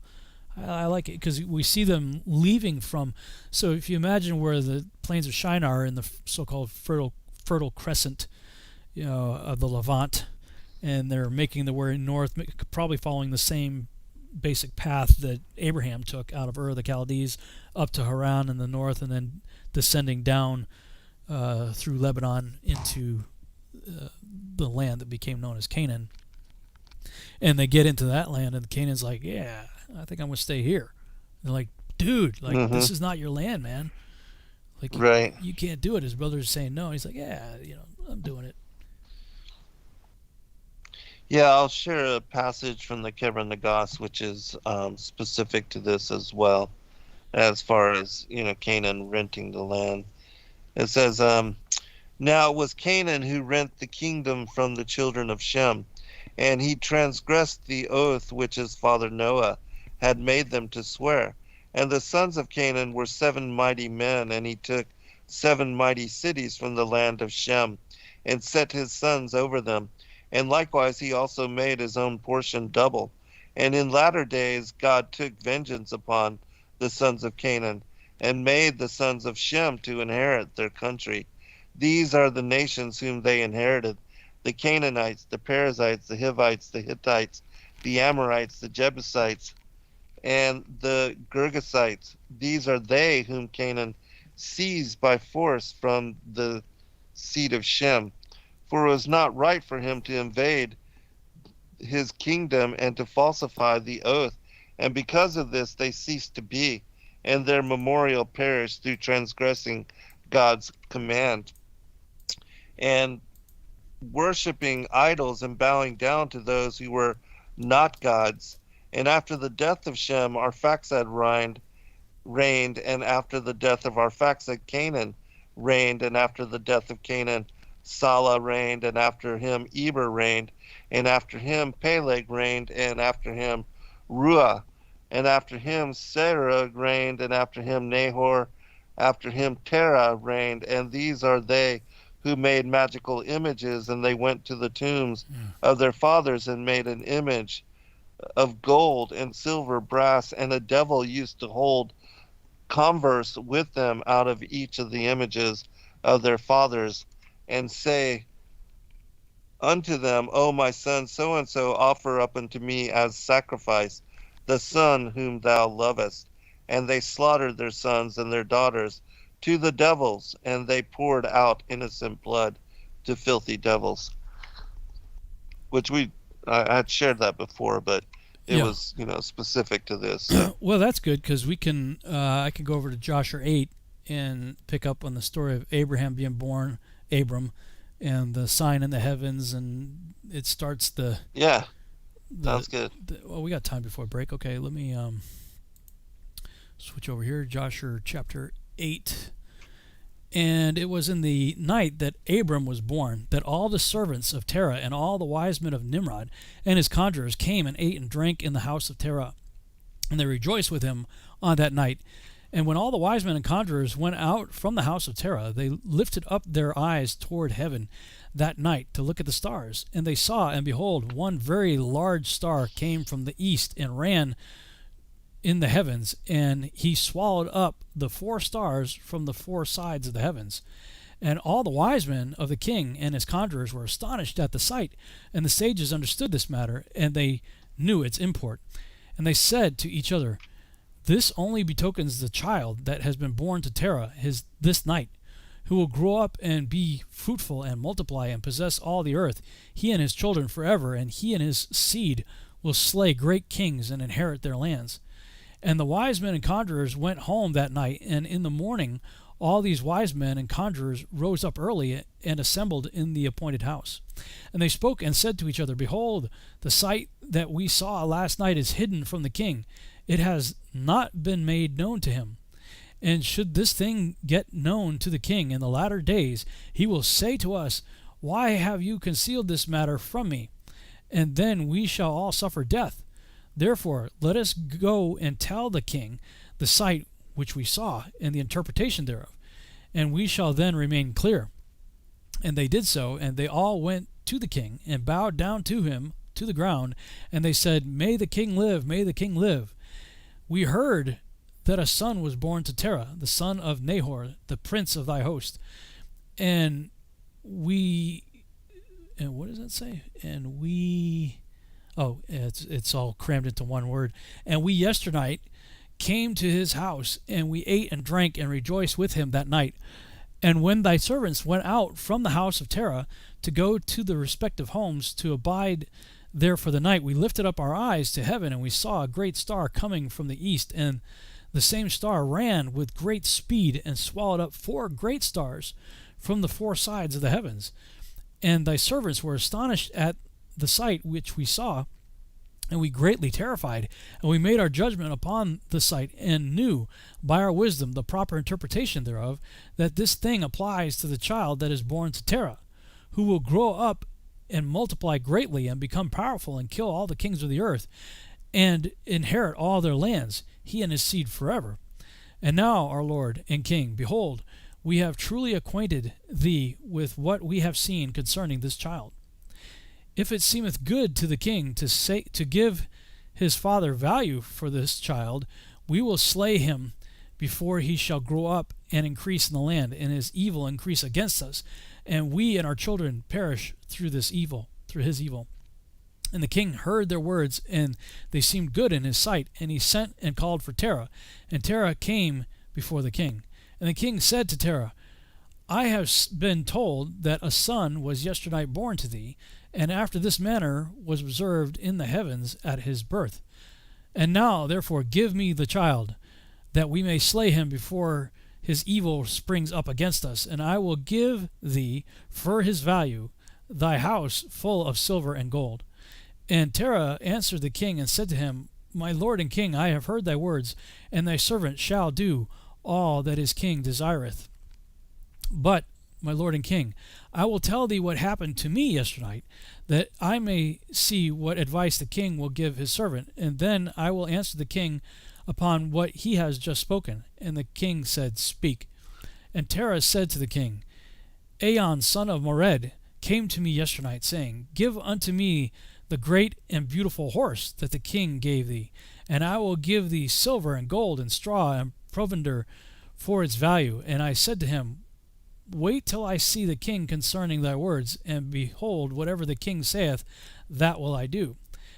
[SPEAKER 2] I like it, because we see them leaving from. So if you imagine where the plains of Shinar are in the so-called fertile crescent, of the Levant, and they're making their way north, probably following the same basic path that Abraham took out of Ur of the Chaldees up to Haran in the north, and then descending down through Lebanon into the land that became known as Canaan. And they get into that land, and Canaan's like, yeah, I think I'm going to stay here. And they're like, dude, this is not your land, man. Like,
[SPEAKER 1] right.
[SPEAKER 2] You can't do it. His brother's saying no. He's like, yeah, I'm doing it.
[SPEAKER 1] Yeah, I'll share a passage from the Kever Nagos, which is specific to this as well, as far as, Canaan renting the land. It says, now it was Canaan who rent the kingdom from the children of Shem, and he transgressed the oath which his father Noah had made them to swear. And the sons of Canaan were 7 mighty men, and he took 7 mighty cities from the land of Shem, and set his sons over them. And likewise he also made his own portion double. And in latter days God took vengeance upon the sons of Canaan, and made the sons of Shem to inherit their country. These are the nations whom they inherited: the Canaanites, the Perizzites, the Hivites, the Hittites, the Amorites, the Jebusites, and the Girgasites. These are they whom Canaan seized by force from the seed of Shem. For it was not right for him to invade his kingdom and to falsify the oath. And because of this they ceased to be, and their memorial perished through transgressing God's command, and worshiping idols and bowing down to those who were not gods. And after the death of Shem, Arphaxad reigned, and after the death of Arphaxad, Canaan reigned, and after the death of Canaan, Salah reigned, and after him Eber reigned, and after him Peleg reigned, and after him Ruah, and after him Sarah reigned, and after him Nahor, after him Terah reigned, and these are they who made magical images, and they went to the tombs of their fathers and made an image of gold and silver, brass, and a devil used to hold converse with them out of each of the images of their fathers, and say unto them, O my son, so and so, offer up unto me as sacrifice the son whom thou lovest. And they slaughtered their sons and their daughters to the devils, and they poured out innocent blood to filthy devils. Which I had shared that before, but it was, specific to this. So.
[SPEAKER 2] Well, that's good, because I can go over to Jasher 8 and pick up on the story of Abraham being born, Abram, and the sign in the heavens, and it starts the...
[SPEAKER 1] Yeah, sounds good.
[SPEAKER 2] Well, we got time before break. Okay, let me switch over here. Jasher chapter 8. And it was in the night that Abram was born, that all the servants of Terah and all the wise men of Nimrod and his conjurers came and ate and drank in the house of Terah. And they rejoiced with him on that night. And when all the wise men and conjurers went out from the house of Terah, they lifted up their eyes toward heaven that night to look at the stars. And they saw, and behold, one very large star came from the east and ran in the heavens, and he swallowed up the 4 stars from the 4 sides of the heavens. And all the wise men of the king and his conjurers were astonished at the sight, and the sages understood this matter, and they knew its import. And they said to each other, This only betokens the child that has been born to Terah this night, who will grow up and be fruitful and multiply and possess all the earth, he and his children forever, and he and his seed will slay great kings and inherit their lands. And the wise men and conjurers went home that night, and in the morning all these wise men and conjurers rose up early and assembled in the appointed house. And they spoke and said to each other, Behold, the sight that we saw last night is hidden from the king. It has not been made known to him. And should this thing get known to the king in the latter days, he will say to us, Why have you concealed this matter from me? And then we shall all suffer death. Therefore, let us go and tell the king the sight which we saw and the interpretation thereof, and we shall then remain clear. And they did so, and they all went to the king and bowed down to him to the ground, and they said, May the king live, may the king live. We heard that a son was born to Terah, the son of Nahor, the prince of thy host. And what does that say? It's all crammed into one word. And we yesternight came to his house, and we ate and drank and rejoiced with him that night. And when thy servants went out from the house of Terah to go to the respective homes to abide there for the night, we lifted up our eyes to heaven, and we saw a great star coming from the east, and the same star ran with great speed and swallowed up 4 great stars from the 4 sides of the heavens. And thy servants were astonished at the sight which we saw, and we greatly terrified, and we made our judgment upon the sight, and knew by our wisdom the proper interpretation thereof, that this thing applies to the child that is born to Terah, who will grow up and multiply greatly and become powerful and kill all the kings of the earth and inherit all their lands, he and his seed forever. And now, our Lord and King, behold, we have truly acquainted thee with what we have seen concerning this child. If it seemeth good to the king to give his father value for this child, we will slay him before he shall grow up and increase in the land, and his evil increase against us, and we and our children perish through his evil. And the king heard their words, and they seemed good in his sight, and he sent and called for Terah, and Terah came before the king. And the king said to Terah, I have been told that a son was yesternight born to thee, and after this manner was observed in the heavens at his birth. And now, therefore, give me the child, that we may slay him before his evil springs up against us, and I will give thee for his value thy house full of silver and gold. And Terah answered the king and said to him, My lord and king, I have heard thy words, and thy servant shall do all that his king desireth. But my lord and king, I will tell thee what happened to me yesternight, that I may see what advice the king will give his servant, and then I will answer the king upon what he has just spoken. And the king said, Speak. And Terah said to the king, Aon, son of Mored, came to me yesternight, saying, Give unto me the great and beautiful horse that the king gave thee, and I will give thee silver and gold and straw and provender for its value. And I said to him, Wait till I see the king concerning thy words, and behold, whatever the king saith, that will I do.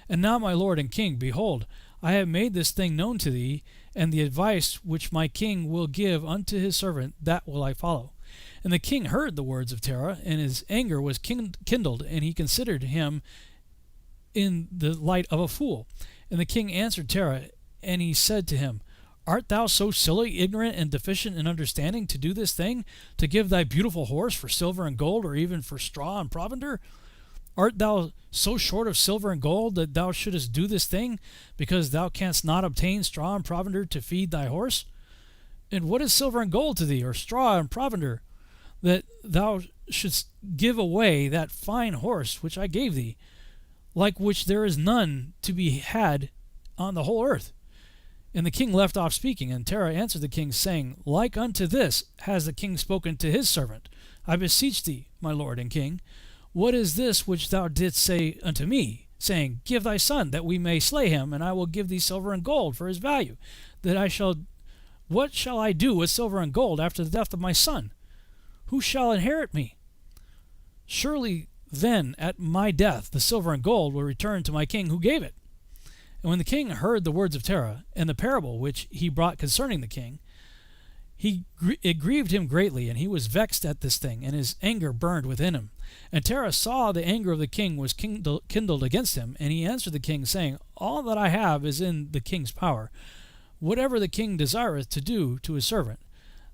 [SPEAKER 2] And now, my lord and king, behold, I have made this thing known to thee, and the advice which my king will give unto his servant, that will I follow. And the king heard the words of Terah, and his anger was kindled, and he considered him in the light of a fool. And the king answered Terah, and he said to him, Art thou so silly, ignorant, and deficient in understanding to do this thing, to give thy beautiful horse for silver and gold, or even for straw and provender? Art thou so short of silver and gold that thou shouldest do this thing, because thou canst not obtain straw and provender to feed thy horse? And what is silver and gold to thee, or straw and provender, that thou shouldst give away that fine horse which I gave thee, like which there is none to be had on the whole earth? And the king left off speaking, and Terah answered the king, saying, Like unto this has the king spoken to his servant. I beseech thee, my lord and king, what is this which thou didst say unto me, saying, Give thy son, that we may slay him, and I will give thee silver and gold for his value, what shall I do with silver and gold after the death of my son? Who shall inherit me? Surely then at my death the silver and gold will return to my king who gave it. And when the king heard the words of Terah, and the parable which he brought concerning the king, it grieved him greatly, and he was vexed at this thing, and his anger burned within him. And Terah saw the anger of the king was kindled against him, and he answered the king, saying, All that I have is in the king's power. Whatever the king desireth to do to his servant,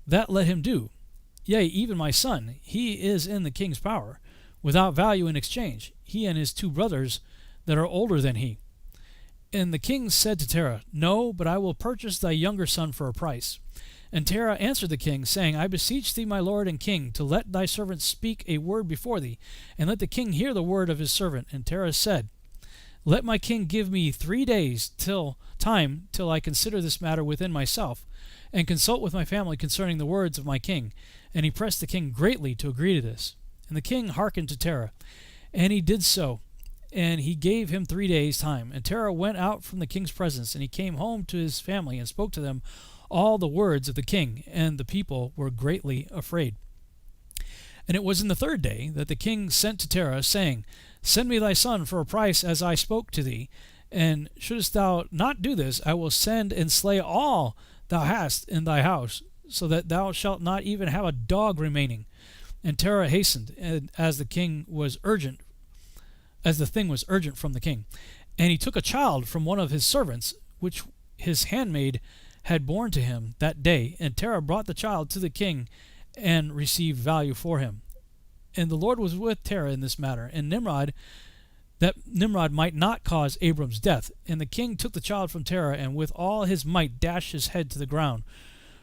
[SPEAKER 2] that let him do. Yea, even my son, he is in the king's power, without value in exchange, he and his 2 brothers that are older than he. And the king said to Terah, No, but I will purchase thy younger son for a price. And Terah answered the king, saying, I beseech thee, my lord and king, to let thy servant speak a word before thee, and let the king hear the word of his servant. And Terah said, Let my king give me 3 days till I consider this matter within myself, and consult with my family concerning the words of my king. And he pressed the king greatly to agree to this. And the king hearkened to Terah, and he did so. And he gave him 3 days' time. And Terah went out from the king's presence, and he came home to his family, and spoke to them all the words of the king, and the people were greatly afraid. And it was in the 3rd day that the king sent to Terah, saying, Send me thy son for a price, as I spoke to thee, and shouldest thou not do this, I will send and slay all thou hast in thy house, so that thou shalt not even have a dog remaining. And Terah hastened, as the thing was urgent from the king. And he took a child from one of his servants, which his handmaid had borne to him that day. And Terah brought the child to the king, and received value for him. And the Lord was with Terah in this matter, and that Nimrod might not cause Abram's death. And the king took the child from Terah, and with all his might dashed his head to the ground,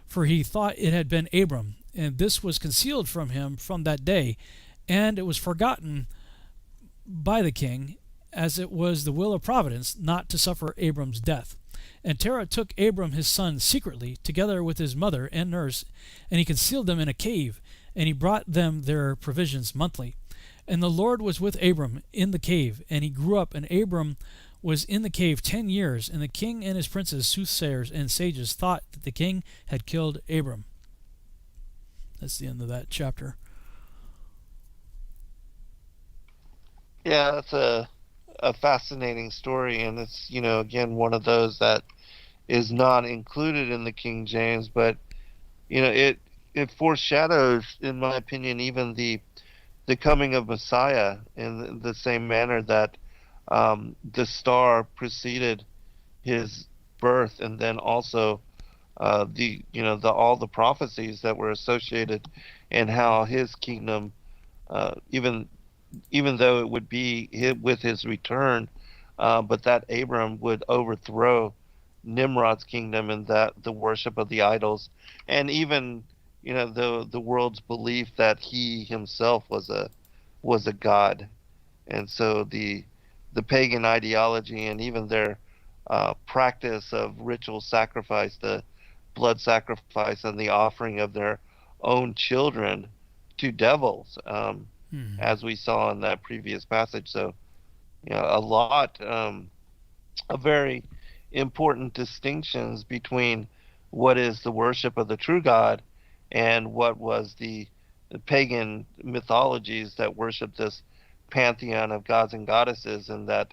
[SPEAKER 2] for he thought it had been Abram. And this was concealed from him from that day, and it was forgotten by the king, as it was the will of providence not to suffer Abram's death. And Terah took Abram his son secretly, together with his mother and nurse, and he concealed them in a cave, and he brought them their provisions monthly. And the Lord was with Abram in the cave, and he grew up, and Abram was in the cave 10 years, and the king and his princes, soothsayers, and sages thought that the king had killed Abram. That's the end of that chapter.
[SPEAKER 1] Yeah, that's a fascinating story, and it's, again, one of those that is not included in the King James, but, it foreshadows, in my opinion, even the coming of Messiah in the same manner that the star preceded his birth, and then also all the prophecies that were associated, and how his kingdom, even though it would be with his return, but that Abram would overthrow Nimrod's kingdom, and that the worship of the idols, and even the world's belief that he himself was a god. And so the pagan ideology and even their practice of ritual sacrifice, the blood sacrifice and the offering of their own children to devils, as we saw in that previous passage. So, a lot of very important distinctions between what is the worship of the true God and what was the pagan mythologies that worship this pantheon of gods and goddesses, and that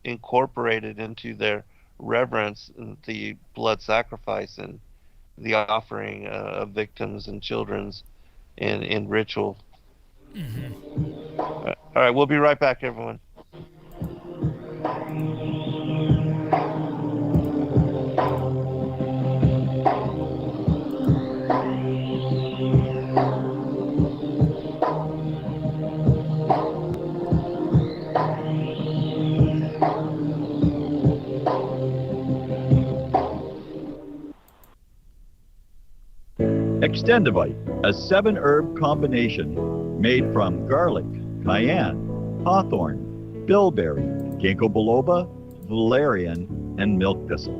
[SPEAKER 1] incorporated into their reverence the blood sacrifice and the offering of victims and children's in ritual. All right, we'll be right back, everyone.
[SPEAKER 15] Extendivite, a 7-herb combination made from garlic, cayenne, hawthorn, bilberry, ginkgo biloba, valerian, and milk thistle.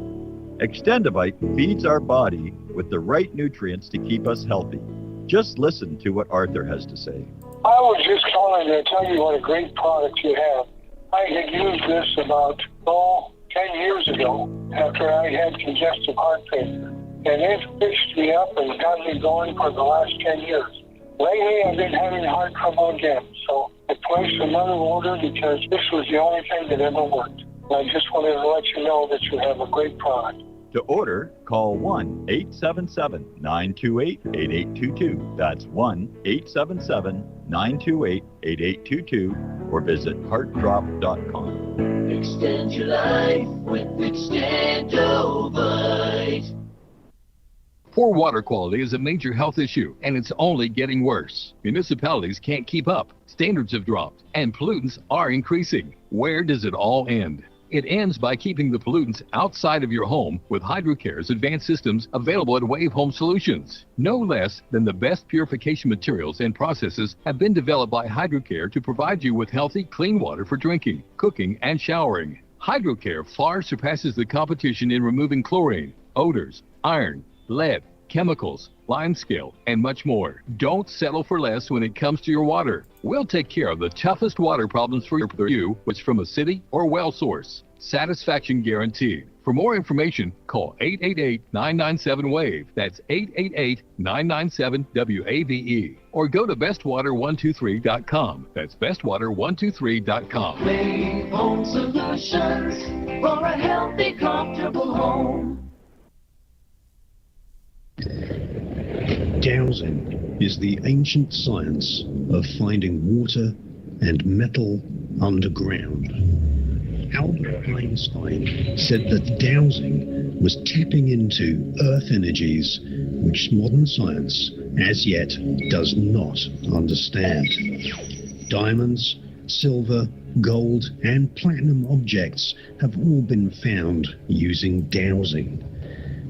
[SPEAKER 15] Extendivite feeds our body with the right nutrients to keep us healthy. Just listen to what Arthur has to say.
[SPEAKER 16] I was just calling to tell you what a great product you have. I had used this about, 10 years ago after I had congestive heart failure. And it fixed me up and got me going for the last 10 years. Lately, I've been having heart trouble again, so I placed another order because this was the only thing that ever worked. And I just wanted to let you know that you have a great product.
[SPEAKER 15] To order, call 1-877-928-8822. That's 1-877-928-8822, or visit heartdrop.com.
[SPEAKER 17] Extend your life with Extendovite.
[SPEAKER 9] Poor water quality is a major health issue, and it's only getting worse. Municipalities can't keep up, standards have dropped, and pollutants are increasing. Where does it all end? It ends by keeping the pollutants outside of your home with HydroCare's advanced systems available at Wave Home Solutions. No less than the best purification materials and processes have been developed by HydroCare to provide you with healthy, clean water for drinking, cooking, and showering. HydroCare far surpasses the competition in removing chlorine, odors, iron, lead, chemicals, limescale, and much more. Don't settle for less when it comes to your water. We'll take care of the toughest water problems for you, whether it's from a city or well source. Satisfaction guaranteed. For more information, call 888-997-WAVE. That's 888-997-WAVE. Or go to bestwater123.com. That's bestwater123.com.
[SPEAKER 17] Wave Home Solutions for a healthy, comfortable home.
[SPEAKER 18] Dowsing is the ancient science of finding water and metal underground. Albert Einstein said that dowsing was tapping into earth energies which modern science as yet does not understand. Diamonds, silver, gold, and platinum objects have all been found using dowsing.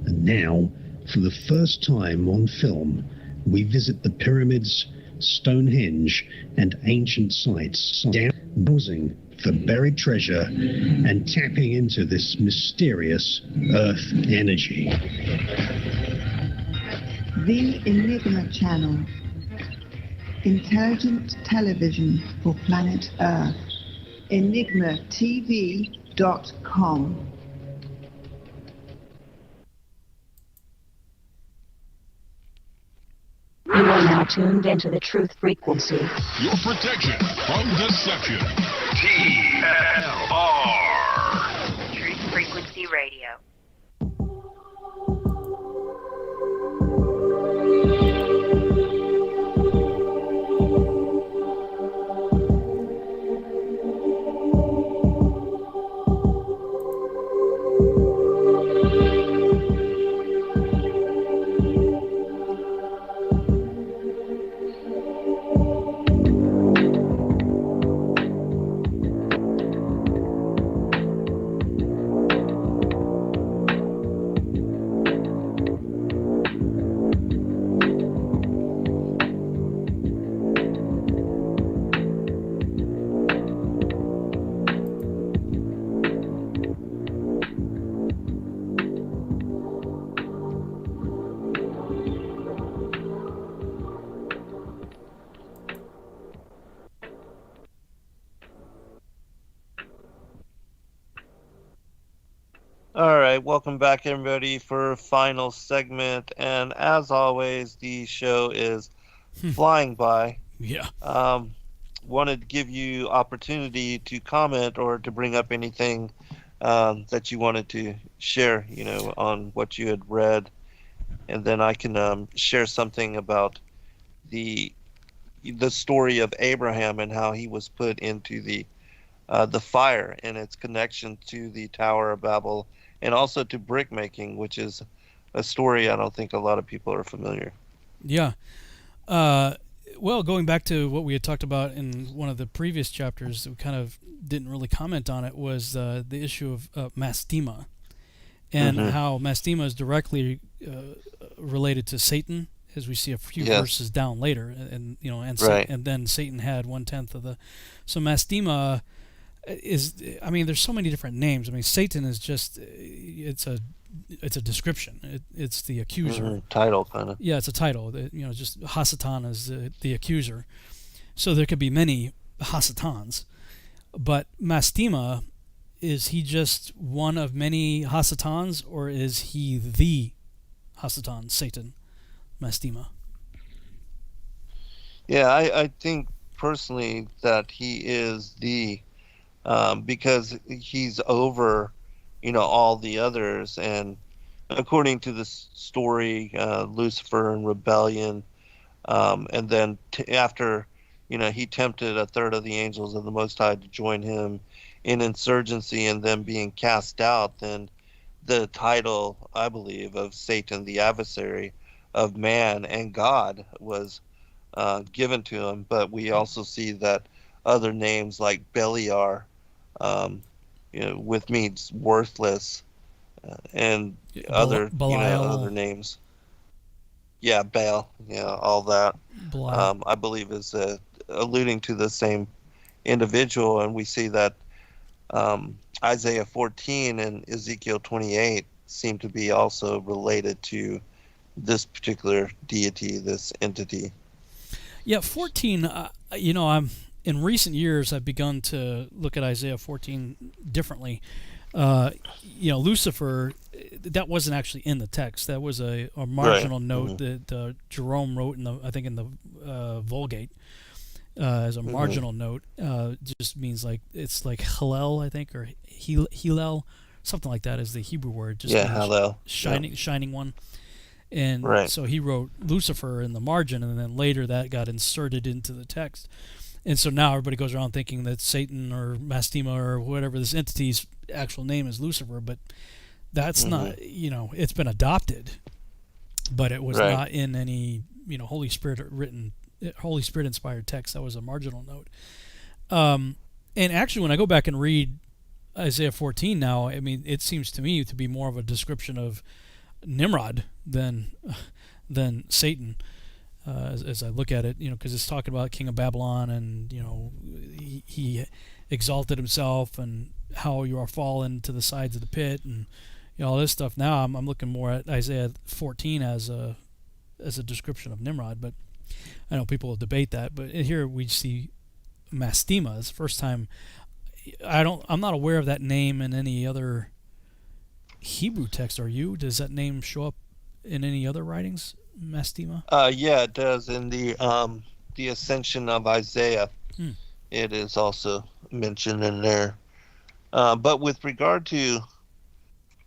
[SPEAKER 18] And now, for the first time on film, we visit the pyramids, Stonehenge, and ancient sites, dowsing for buried treasure and tapping into this mysterious earth energy.
[SPEAKER 19] The Enigma Channel. Intelligent television for planet Earth. EnigmaTV.com.
[SPEAKER 3] You are now tuned into the truth frequency.
[SPEAKER 6] Your protection from deception. TFR.
[SPEAKER 3] Truth Frequency Radio.
[SPEAKER 1] All right, welcome back, everybody, for final segment. And as always, the show is flying by.
[SPEAKER 2] Yeah.
[SPEAKER 1] Wanted to give you opportunity to comment or to bring up anything that you wanted to share, on what you had read, and then I can share something about the story of Abraham and how he was put into the fire and its connection to the Tower of Babel and also to brick making, which is a story I don't think a lot of people are familiar.
[SPEAKER 2] Yeah. Well, going back to what we had talked about in one of the previous chapters, we kind of didn't really comment on it, was the issue of mastema, and how mastema is directly related to Satan, as we see a few verses down later, and and then Satan had 1/10 of the. So mastema is, I mean, there's so many different names. I mean, Satan is just it's a description. It's the accuser.
[SPEAKER 1] Title, kind of.
[SPEAKER 2] Yeah, it's a title. Just Hasatan is the accuser. So there could be many Hasatans, but mastema, is he just one of many Hasatans, or is he the Hasatan, Satan, mastema?
[SPEAKER 1] Yeah, I think personally that he is the because he's over, all the others, and according to the story, Lucifer and rebellion, and then after, he tempted a third of the angels of the Most High to join him in insurgency, and then being cast out, then the title, I believe, of Satan, the adversary of man and God, was given to him. But we also see that other names like Beliar, with means worthless, and other other names. Yeah, Baal. Yeah, all that. I believe is alluding to the same individual, and we see that Isaiah 14 and Ezekiel 28 seem to be also related to this particular deity, this entity.
[SPEAKER 2] Yeah, 14. I'm in recent years I've begun to look at Isaiah 14 differently. Lucifer, that wasn't actually in the text. That was a marginal note that Jerome wrote in the Vulgate as a marginal note. Just means it's like Hillel, I think, or Hillel, something like that is the Hebrew word. Just
[SPEAKER 1] Hillel,
[SPEAKER 2] shining one. And so he wrote Lucifer in the margin, and then later that got inserted into the text. And so now everybody goes around thinking that Satan or mastema or whatever this entity's actual name is Lucifer, but that's not, it's been adopted, but it was not in any, Holy Spirit inspired text. That was a marginal note. And actually, when I go back and read Isaiah 14 now, I mean, it seems to me to be more of a description of Nimrod than Satan. As I look at it, because it's talking about King of Babylon, and he exalted himself, and how you are fallen to the sides of the pit, and all this stuff. Now I'm looking more at Isaiah 14 as a description of Nimrod, but I know people will debate that. But here we see mastema. It's the first time. I'm not aware of that name in any other Hebrew text. Are you? Does that name show up in any other writings? Mastema?
[SPEAKER 1] Yeah, it does. In the Ascension of Isaiah, it is also mentioned in there. But with regard to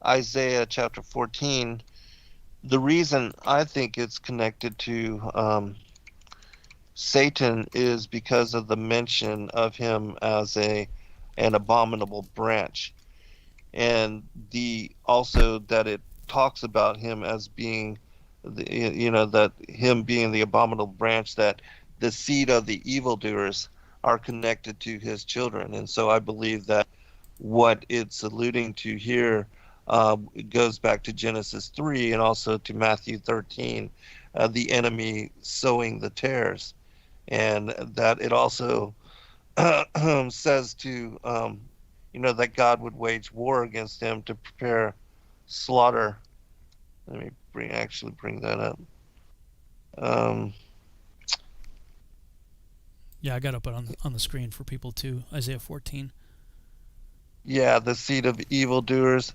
[SPEAKER 1] Isaiah chapter 14, the reason I think it's connected to Satan is because of the mention of him as an abominable branch, and also that it talks about him as being that him being the abominable branch, that the seed of the evildoers are connected to his children. And so I believe that what it's alluding to here goes back to Genesis 3 and also to Matthew 13, the enemy sowing the tares. And that it also says to, that God would wage war against him to prepare slaughter. Let me bring that up.
[SPEAKER 2] Yeah, I got it up on the screen for people too. Isaiah 14.
[SPEAKER 1] Yeah, the seed of evildoers.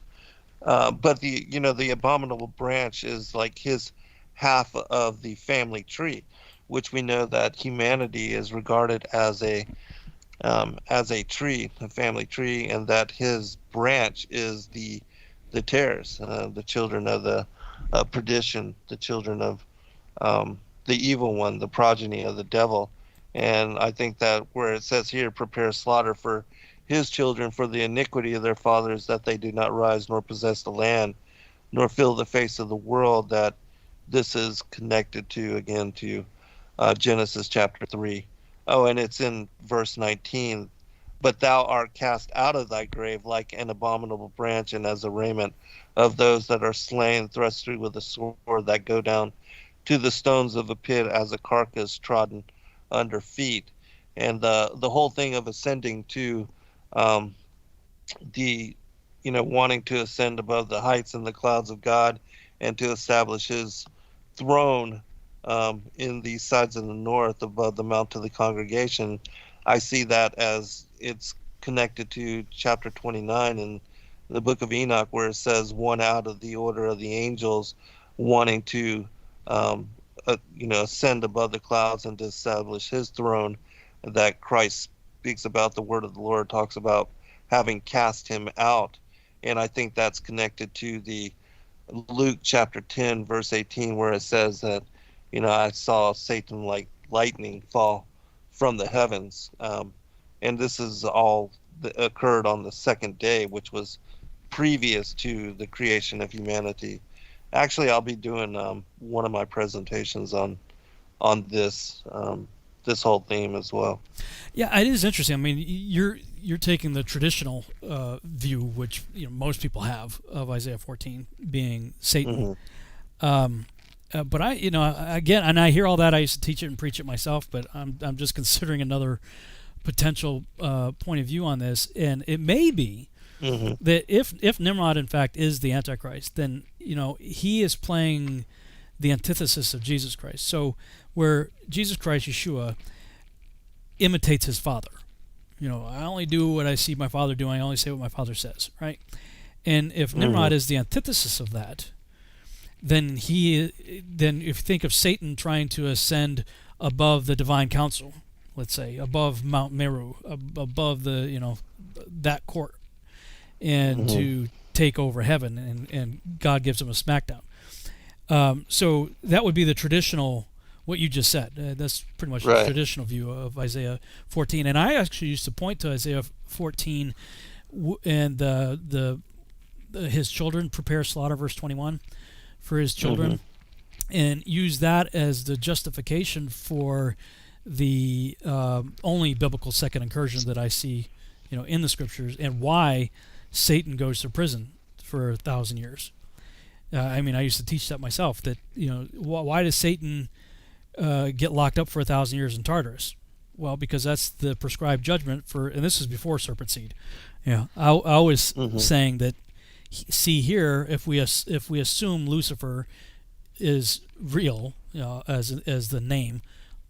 [SPEAKER 1] But the abominable branch is like his half of the family tree, which we know that humanity is regarded as a tree, a family tree, and that his branch is the tares, the children of the perdition, the children of the evil one, the progeny of the devil. And I think that where it says here, prepare slaughter for his children for the iniquity of their fathers, that they do not rise nor possess the land, nor fill the face of the world, that this is connected to, again, to Genesis chapter 3. Oh, and it's in verse 19. But thou art cast out of thy grave like an abominable branch, and as a raiment of those that are slain, thrust through with a sword, that go down to the stones of a pit as a carcass trodden under feet. And the whole thing of ascending to the, wanting to ascend above the heights and the clouds of God, and to establish his throne in the sides of the north above the mount of the congregation. I see that as it's connected to chapter 29 in the book of Enoch, where it says one out of the order of the angels wanting to ascend above the clouds and to establish his throne, that Christ speaks about. The word of the Lord talks about having cast him out. And I think that's connected to the Luke chapter 10 verse 18, where it says that I saw Satan like lightning fall from the heavens, and this is all occurred on the second day, which was previous to the creation of humanity. Actually, I'll be doing one of my presentations on this this whole theme as well.
[SPEAKER 2] Yeah, it is interesting. I mean, you're taking the traditional view, which most people have, of Isaiah 14 being Satan.
[SPEAKER 1] Mm-hmm.
[SPEAKER 2] But again, and I hear all that. I used to teach it and preach it myself, but I'm just considering another potential point of view on this, and it may be that if Nimrod in fact is the Antichrist, then he is playing the antithesis of Jesus Christ. So where Jesus Christ, Yeshua, imitates his father. I only do what I see my father doing. I only say what my father says, right? And if Nimrod is the antithesis of that, then if you think of Satan trying to ascend above the divine council, let's say above Mount Meru, above the that court, and to take over heaven, and God gives him a smackdown. So that would be the traditional, what you just said. That's pretty much the traditional view of Isaiah 14. And I actually used to point to Isaiah 14 and his children prepare slaughter, verse 21, for his children, and use that as the justification for the only biblical second incursion that I see, in the scriptures, and why Satan goes to prison for 1,000 years. I used to teach that myself. That why does Satan get locked up for 1,000 years in Tartarus? Well, because that's the prescribed judgment for, and this is before serpent seed. Yeah, I was saying that. See here, if we assume Lucifer is real, as the name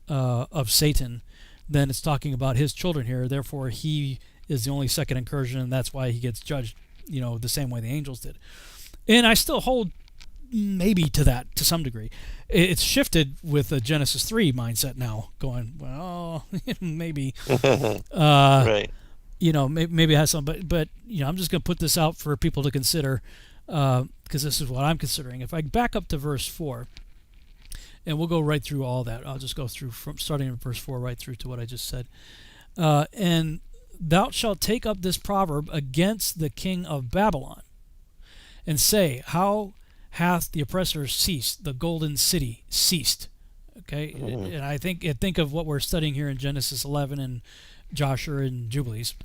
[SPEAKER 2] of Satan, then it's talking about his children here. Therefore, he is the only second incursion, and that's why he gets judged, the same way the angels did. And I still hold maybe to that to some degree. It's shifted with a Genesis 3 mindset now, going, well, maybe.
[SPEAKER 1] Right.
[SPEAKER 2] Maybe it has some, but I'm just going to put this out for people to consider, because this is what I'm considering. If I back up to verse 4, and we'll go right through all that. I'll just go through from starting in verse 4 right through to what I just said. And thou shalt take up this proverb against the king of Babylon, and say, how hath the oppressor ceased, the golden city ceased. Okay, and I think of what we're studying here in Genesis 11 and Jasher and Jubilees.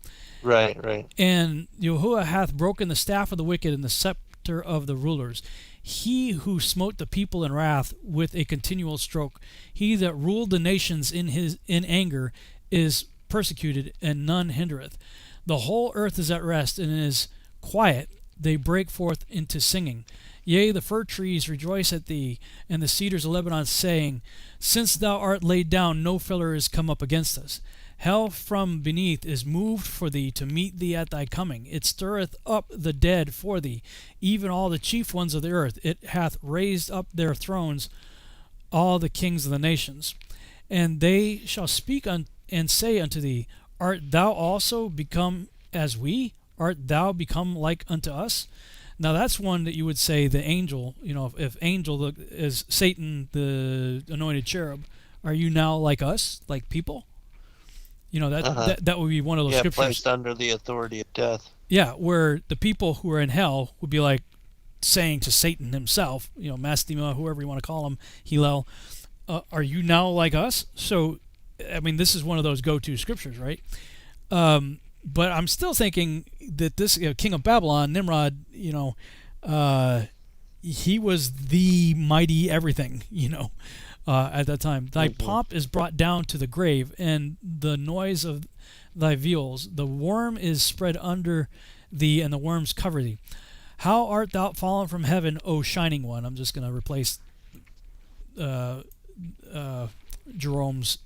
[SPEAKER 1] Right.
[SPEAKER 2] And Yahuwah hath broken the staff of the wicked and the scepter of the rulers. He who smote the people in wrath with a continual stroke. He that ruled the nations in anger is persecuted, and none hindereth. The whole earth is at rest and is quiet. They break forth into singing. Yea, the fir trees rejoice at thee, and the cedars of Lebanon, saying, since thou art laid down, no feller is come up against us. Hell from beneath is moved for thee to meet thee at thy coming. It stirreth up the dead for thee, even all the chief ones of the earth. It hath raised up their thrones, all the kings of the nations. And they shall speak and say unto thee, Art thou also become as we? Art thou become like unto us? Now that's one that you would say the angel, if angel is Satan, the anointed cherub, are you now like us, like people? That would be one of those scriptures.
[SPEAKER 1] Placed under the authority of death.
[SPEAKER 2] Yeah, where the people who are in hell would be like saying to Satan himself, Mastema, whoever you want to call him, Hillel, are you now like us? So, I mean, this is one of those go-to scriptures, right? But I'm still thinking that this king of Babylon, Nimrod, he was the mighty everything, at that time. Thy pomp is brought down to the grave, and the noise of thy viols. The worm is spread under thee, and the worms cover thee. How art thou fallen from heaven, O shining one? I'm just going to replace Jerome's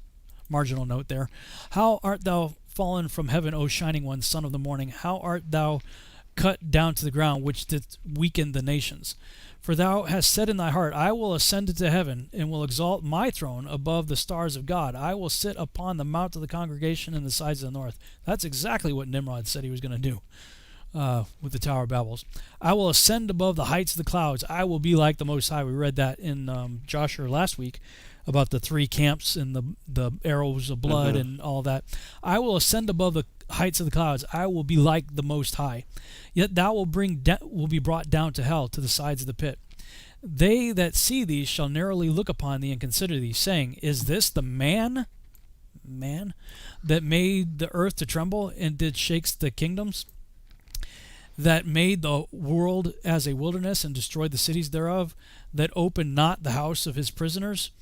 [SPEAKER 2] marginal note there. How art thou fallen from heaven, O shining one, son of the morning? How art thou cut down to the ground, which didst weaken the nations? For thou hast said in thy heart, I will ascend into heaven, and will exalt my throne above the stars of God. I will sit upon the mount of the congregation in the sides of the north. That's exactly what Nimrod said he was going to do with the Tower of Babel. I will ascend above the heights of the clouds. I will be like the Most High. We read that in Jasher last week about the three camps and the arrows of blood and all that. I will ascend above the heights of the clouds. I will be like the Most High. Yet thou will be brought down to hell, to the sides of the pit. They that see thee shall narrowly look upon thee and consider thee, saying, Is this the man that made the earth to tremble and did shakes the kingdoms? That made the world as a wilderness and destroyed the cities thereof? That opened not the house of his prisoners?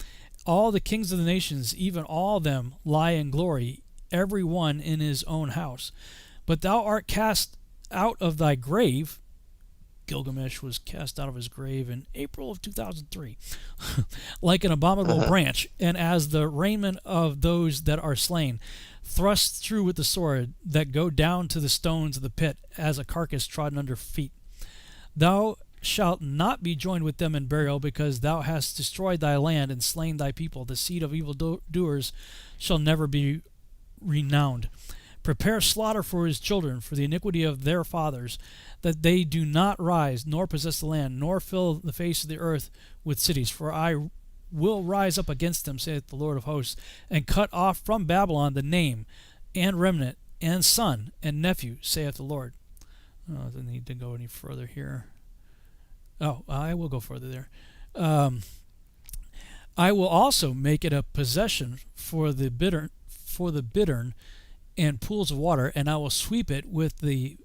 [SPEAKER 2] All the kings of the nations, even all them, lie in glory, every one in his own house. But thou art cast out of thy grave. Gilgamesh was cast out of his grave in April of 2003, like an abominable branch, and as the raiment of those that are slain, thrust through with the sword, that go down to the stones of the pit, as a carcass trodden under feet. Thou shalt not be joined with them in burial, because thou hast destroyed thy land and slain thy people. The seed of evil doers shall never be renowned. Prepare slaughter for his children, for the iniquity of their fathers, that they do not rise, nor possess the land, nor fill the face of the earth with cities. For I will rise up against them, saith the Lord of hosts, and cut off from Babylon the name, and remnant, and son, and nephew, saith the Lord. Oh, I need to go any further here. Oh, I will go further there. I will also make it a possession for the bittern and pools of water, and I will sweep it with the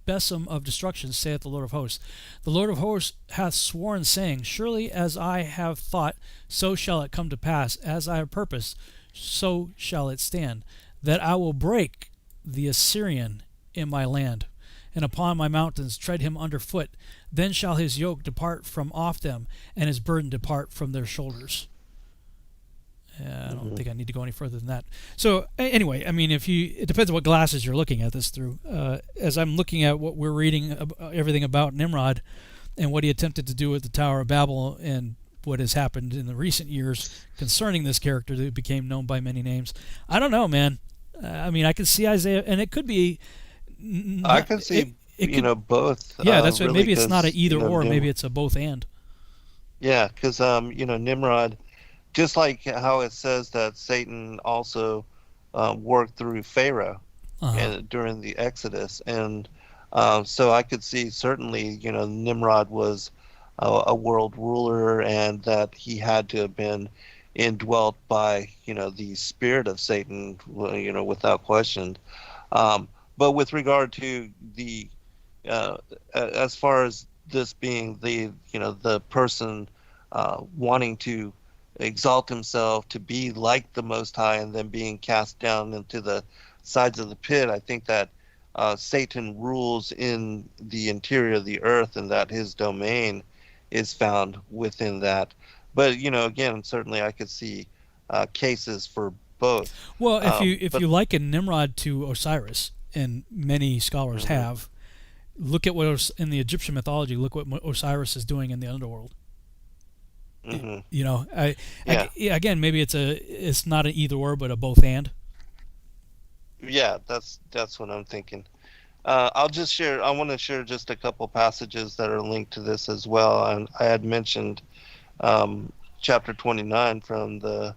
[SPEAKER 2] besom of destruction, saith the Lord of hosts. The Lord of hosts hath sworn, saying, Surely as I have thought, so shall it come to pass. As I have purposed, so shall it stand, that I will break the Assyrian in my land, and upon my mountains tread him under foot. Then shall his yoke depart from off them, and his burden depart from their shoulders. I don't think I need to go any further than that. So anyway, I mean, it depends on what glasses you're looking at this through. As I'm looking at what we're reading, everything about Nimrod and what he attempted to do at the Tower of Babel, and what has happened in the recent years concerning this character that became known by many names, I don't know, man. I mean, I can see Isaiah, and it could be.
[SPEAKER 1] I can see, both.
[SPEAKER 2] Yeah, that's right.
[SPEAKER 1] Really,
[SPEAKER 2] maybe it's not a either or. Maybe it's a both and.
[SPEAKER 1] Yeah, because Nimrod. Just like how it says that Satan also worked through Pharaoh during the Exodus. And so I could see certainly, Nimrod was a world ruler, and that he had to have been indwelt by, the spirit of Satan, without question. But with regard to the, as far as this being the person wanting to exalt himself to be like the Most High, and then being cast down into the sides of the pit, I think that Satan rules in the interior of the earth, and that his domain is found within that. But again, certainly I could see cases for both.
[SPEAKER 2] Well, if
[SPEAKER 1] But
[SPEAKER 2] you liken Nimrod to Osiris, and many scholars have, look at what in the Egyptian mythology. Look what Osiris is doing in the underworld. You know, again, maybe it's not an either or, but a both and.
[SPEAKER 1] Yeah, that's what I'm thinking. I'll just share. I want to share just a couple passages that are linked to this as well. And I had mentioned chapter 29 from the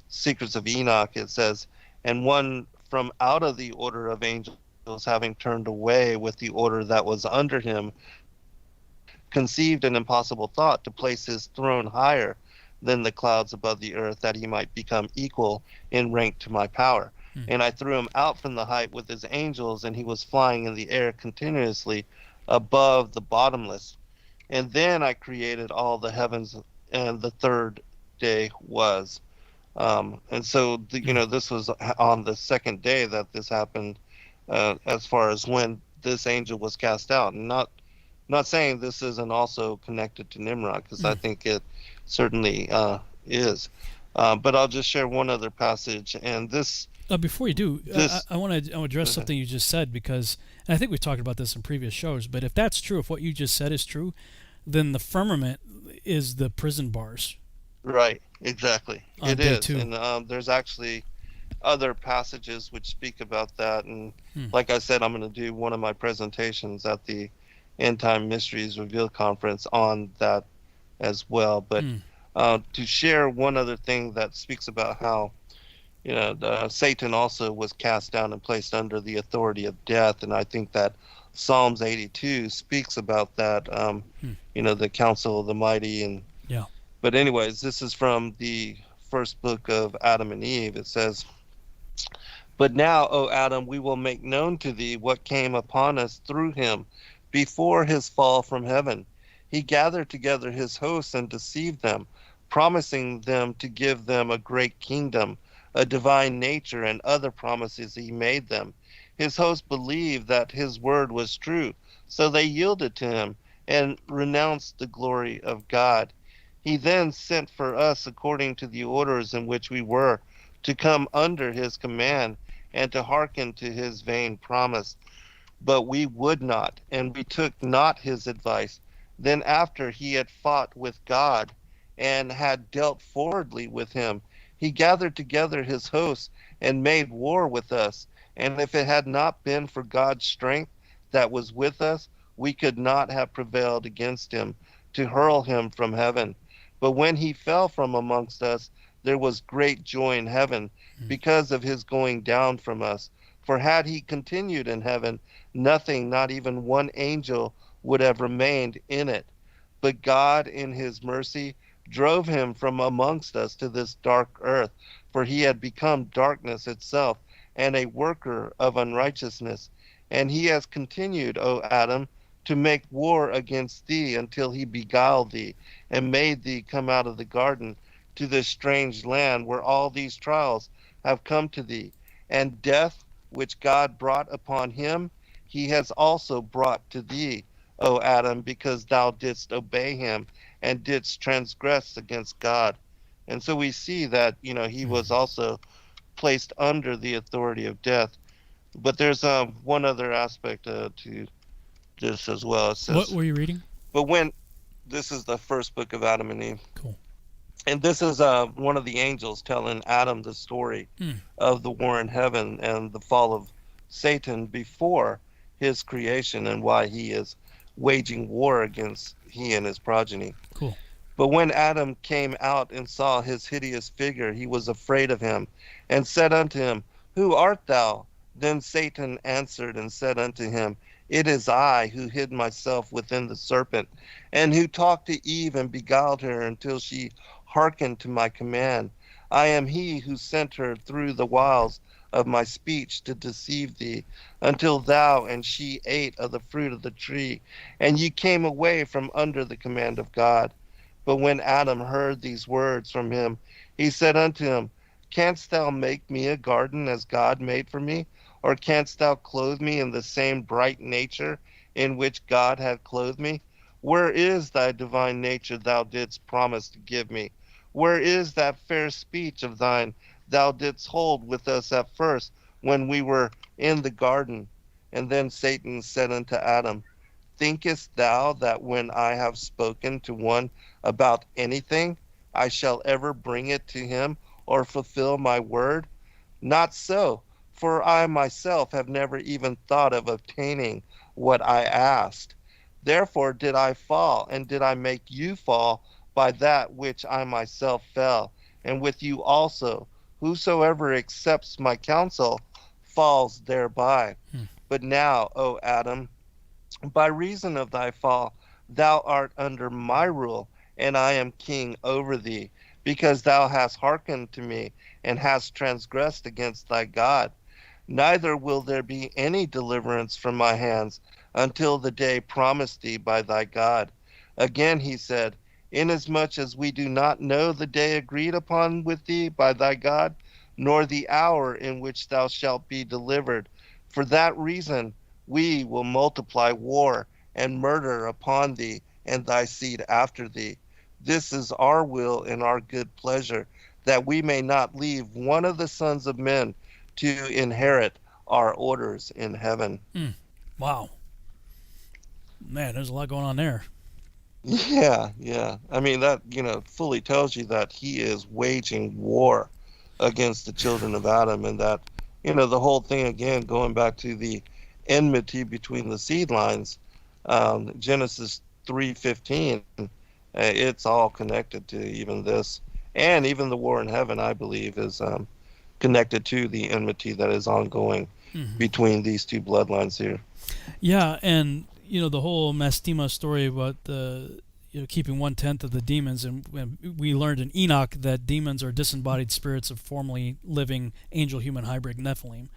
[SPEAKER 1] Secrets of Enoch. It says, "And one from out of the order of angels, having turned away with the order that was under him, conceived an impossible thought to place his throne higher than the clouds above the earth, that he might become equal in rank to my power. And I threw him out from the height with his angels, and he was flying in the air continuously above the bottomless. And then I created all the heavens, and the third day was." And so, this was on the second day that this happened, as far as when this angel was cast out. And not saying this isn't also connected to Nimrod, because I think it certainly is. But I'll just share one other passage, and this.
[SPEAKER 2] Before you do, I want to address something you just said, because, and I think we've talked about this in previous shows, but if that's true, if what you just said is true, then the firmament is the prison bars.
[SPEAKER 1] Right, exactly.
[SPEAKER 2] On
[SPEAKER 1] it
[SPEAKER 2] day
[SPEAKER 1] is.
[SPEAKER 2] 2.
[SPEAKER 1] And there's actually other passages which speak about that. And like I said, I'm going to do one of my presentations at the End Time Mysteries Revealed Conference on that as well. But to share one other thing that speaks about how Satan also was cast down and placed under the authority of death. And I think that Psalms 82 speaks about that, the counsel of the mighty. And But anyways, this is from the first book of Adam and Eve. It says, "But now, O Adam, we will make known to thee what came upon us through him before his fall from heaven. He gathered together his hosts and deceived them, promising them to give them a great kingdom, a divine nature, and other promises he made them. His hosts believed that his word was true, so they yielded to him and renounced the glory of God. He then sent for us according to the orders in which we were, to come under his command and to hearken to his vain promise. But we would not, and we took not his advice. Then after he had fought with God and had dealt forwardly with him, he gathered together his hosts and made war with us. And if it had not been for God's strength that was with us, we could not have prevailed against him to hurl him from heaven. But when he fell from amongst us, there was great joy in heaven because of his going down from us. For had he continued in heaven, nothing, not even one angel, would have remained in it. But God, in his mercy, drove him from amongst us to this dark earth, for he had become darkness itself, and a worker of unrighteousness. And he has continued, O Adam, to make war against thee until he beguiled thee, and made thee come out of the garden to this strange land where all these trials have come to thee. And death, which God brought upon him, he has also brought to thee, O Adam, because thou didst obey him and didst transgress against God." And so we see that, he was also placed under the authority of death. But there's one other aspect to this as well. It says,
[SPEAKER 2] what were you reading?
[SPEAKER 1] But when this is the first book of Adam and Eve.
[SPEAKER 2] Cool.
[SPEAKER 1] And this is one of the angels telling Adam the story of the war in heaven and the fall of Satan before his creation, and why he is waging war against he and his progeny.
[SPEAKER 2] Cool.
[SPEAKER 1] "But when Adam came out and saw his hideous figure, he was afraid of him, and said unto him, Who art thou? Then Satan answered and said unto him, It is I who hid myself within the serpent, and who talked to Eve and beguiled her until she hearkened to my command. I am he who sent her through the wiles of my speech to deceive thee, until thou and she ate of the fruit of the tree, and ye came away from under the command of God. But when Adam heard these words from him, he said unto him, Canst thou make me a garden as God made for me? Or canst thou clothe me in the same bright nature in which God hath clothed me? Where is thy divine nature thou didst promise to give me? Where is that fair speech of thine thou didst hold with us at first when we were in the garden. And then Satan said unto Adam, Thinkest thou that when I have spoken to one about anything, I shall ever bring it to him or fulfill my word? Not so, for I myself have never even thought of obtaining what I asked. Therefore did I fall, and did I make you fall by that which I myself fell, and with you also. Whosoever accepts my counsel falls thereby. But now, O Adam, by reason of thy fall, thou art under my rule, and I am king over thee, because thou hast hearkened to me, and hast transgressed against thy God. Neither will there be any deliverance from my hands until the day promised thee by thy God. Again he said, Inasmuch as we do not know the day agreed upon with thee by thy God, nor the hour in which thou shalt be delivered, for that reason we will multiply war and murder upon thee and thy seed after thee. This is our will and our good pleasure, that we may not leave one of the sons of men to inherit our orders in heaven.
[SPEAKER 2] Wow. Man, there's a lot going on there.
[SPEAKER 1] Yeah. I mean, that, fully tells you that he is waging war against the children of Adam, and that, the whole thing, again, going back to the enmity between the seed lines, Genesis 3:15, it's all connected to even this. And even the war in heaven, I believe, is connected to the enmity that is ongoing between these two bloodlines here.
[SPEAKER 2] Yeah, and the whole Mastema story about the keeping 1/10 of the demons, and we learned in Enoch that demons are disembodied spirits of formerly living angel-human hybrid Nephilim.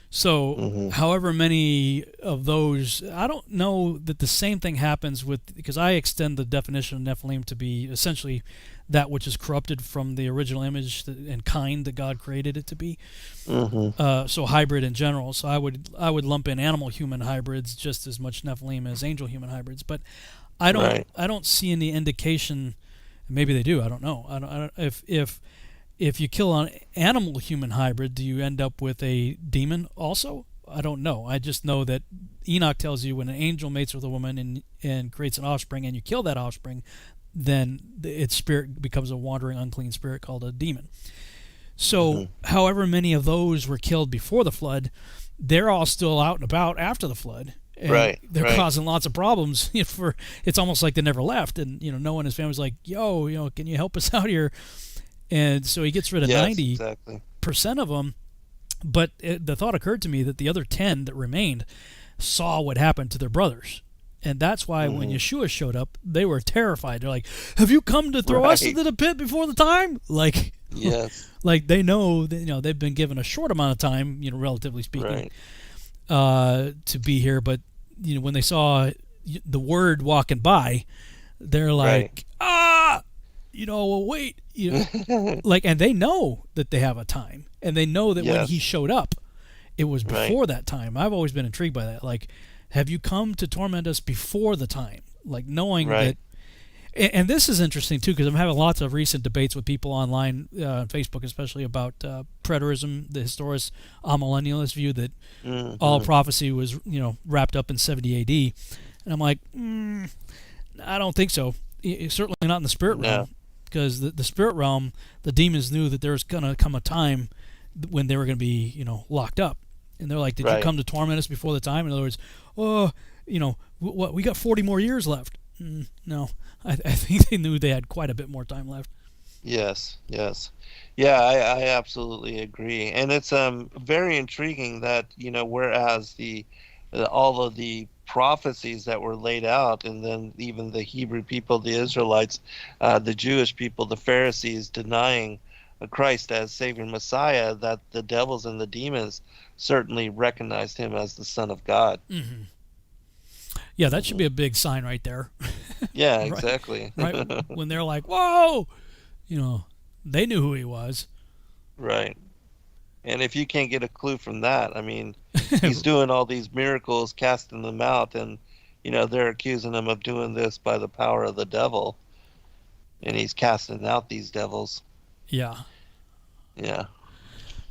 [SPEAKER 2] So, however many of those, I don't know that the same thing happens with, because I extend the definition of Nephilim to be essentially that which is corrupted from the original image and kind that God created it to be. So hybrid in general. So I would lump in animal-human hybrids just as much Nephilim as angel-human hybrids. But I don't see any indication. Maybe they do. I don't know. I don't if you kill an animal-human hybrid, do you end up with a demon also? I don't know. I just know that Enoch tells you when an angel mates with a woman and creates an offspring, and you kill that offspring, then its spirit becomes a wandering, unclean spirit called a demon. So, however many of those were killed before the flood, they're all still out and about after the flood. And they're causing lots of problems. It's almost like they never left. And Noah and his family's like, "Yo, can you help us out here?" And so he gets rid of 90% of them. But the thought occurred to me that the other 10 that remained saw what happened to their brothers. And that's why when Yeshua showed up, they were terrified. They're like, "Have you come to throw us into the pit before the time?" Like, like they know that, they've been given a short amount of time, relatively speaking, to be here. But when they saw the Word walking by, they're like, wait, and they know that they have a time, and they know that when he showed up, it was before that time. I've always been intrigued by that. Like, have you come to torment us before the time? Like, knowing that. And this is interesting too, because I'm having lots of recent debates with people online, on Facebook especially, about preterism, the historist amillennialist view that all prophecy was wrapped up in 70 AD, and I'm like, I don't think so. Certainly not in the spirit realm, because the spirit realm, the demons knew that there was going to come a time when they were going to be locked up, and they're like, did you come to torment us before the time? In other words, we got 40 more years left. No, I think they knew they had quite a bit more time left.
[SPEAKER 1] Yes. Yeah, I absolutely agree. And it's very intriguing that, whereas all of the prophecies that were laid out, and then even the Hebrew people, the Israelites, the Jewish people, the Pharisees denying Christ as Savior Messiah, that the devils and the demons certainly recognized him as the Son of God.
[SPEAKER 2] Yeah, that should be a big sign right there.
[SPEAKER 1] Yeah, exactly.
[SPEAKER 2] Right when they're like, "Whoa," they knew who he was.
[SPEAKER 1] Right. And if you can't get a clue from that, I mean, he's doing all these miracles, casting them out, and they're accusing him of doing this by the power of the devil, and he's casting out these devils.
[SPEAKER 2] Yeah.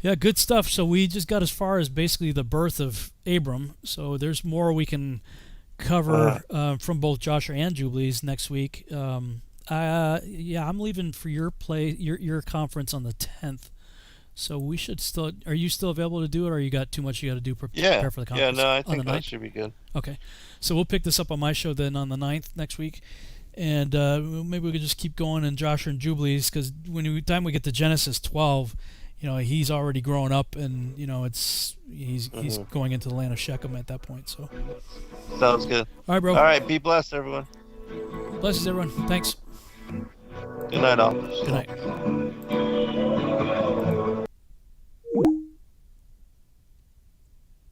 [SPEAKER 2] Yeah, good stuff. So we just got as far as basically the birth of Abram. So there's more we can cover from both Jasher and Jubilees next week. Yeah, I'm leaving for your conference on the 10th. So we should still. Are you still available to do it, or you got too much you got to do prepare for the conference?
[SPEAKER 1] Yeah, no, I think that should be good.
[SPEAKER 2] Okay, so we'll pick this up on my show then on the 9th next week, and maybe we could just keep going in Jasher and Jubilees, because time we get to Genesis 12. He's already grown up, and he's going into the land of Shechem at that point. So
[SPEAKER 1] sounds good.
[SPEAKER 2] All right, bro.
[SPEAKER 1] All right, be blessed, everyone.
[SPEAKER 2] Blesses everyone. Thanks.
[SPEAKER 1] Good night, all.
[SPEAKER 2] Good night.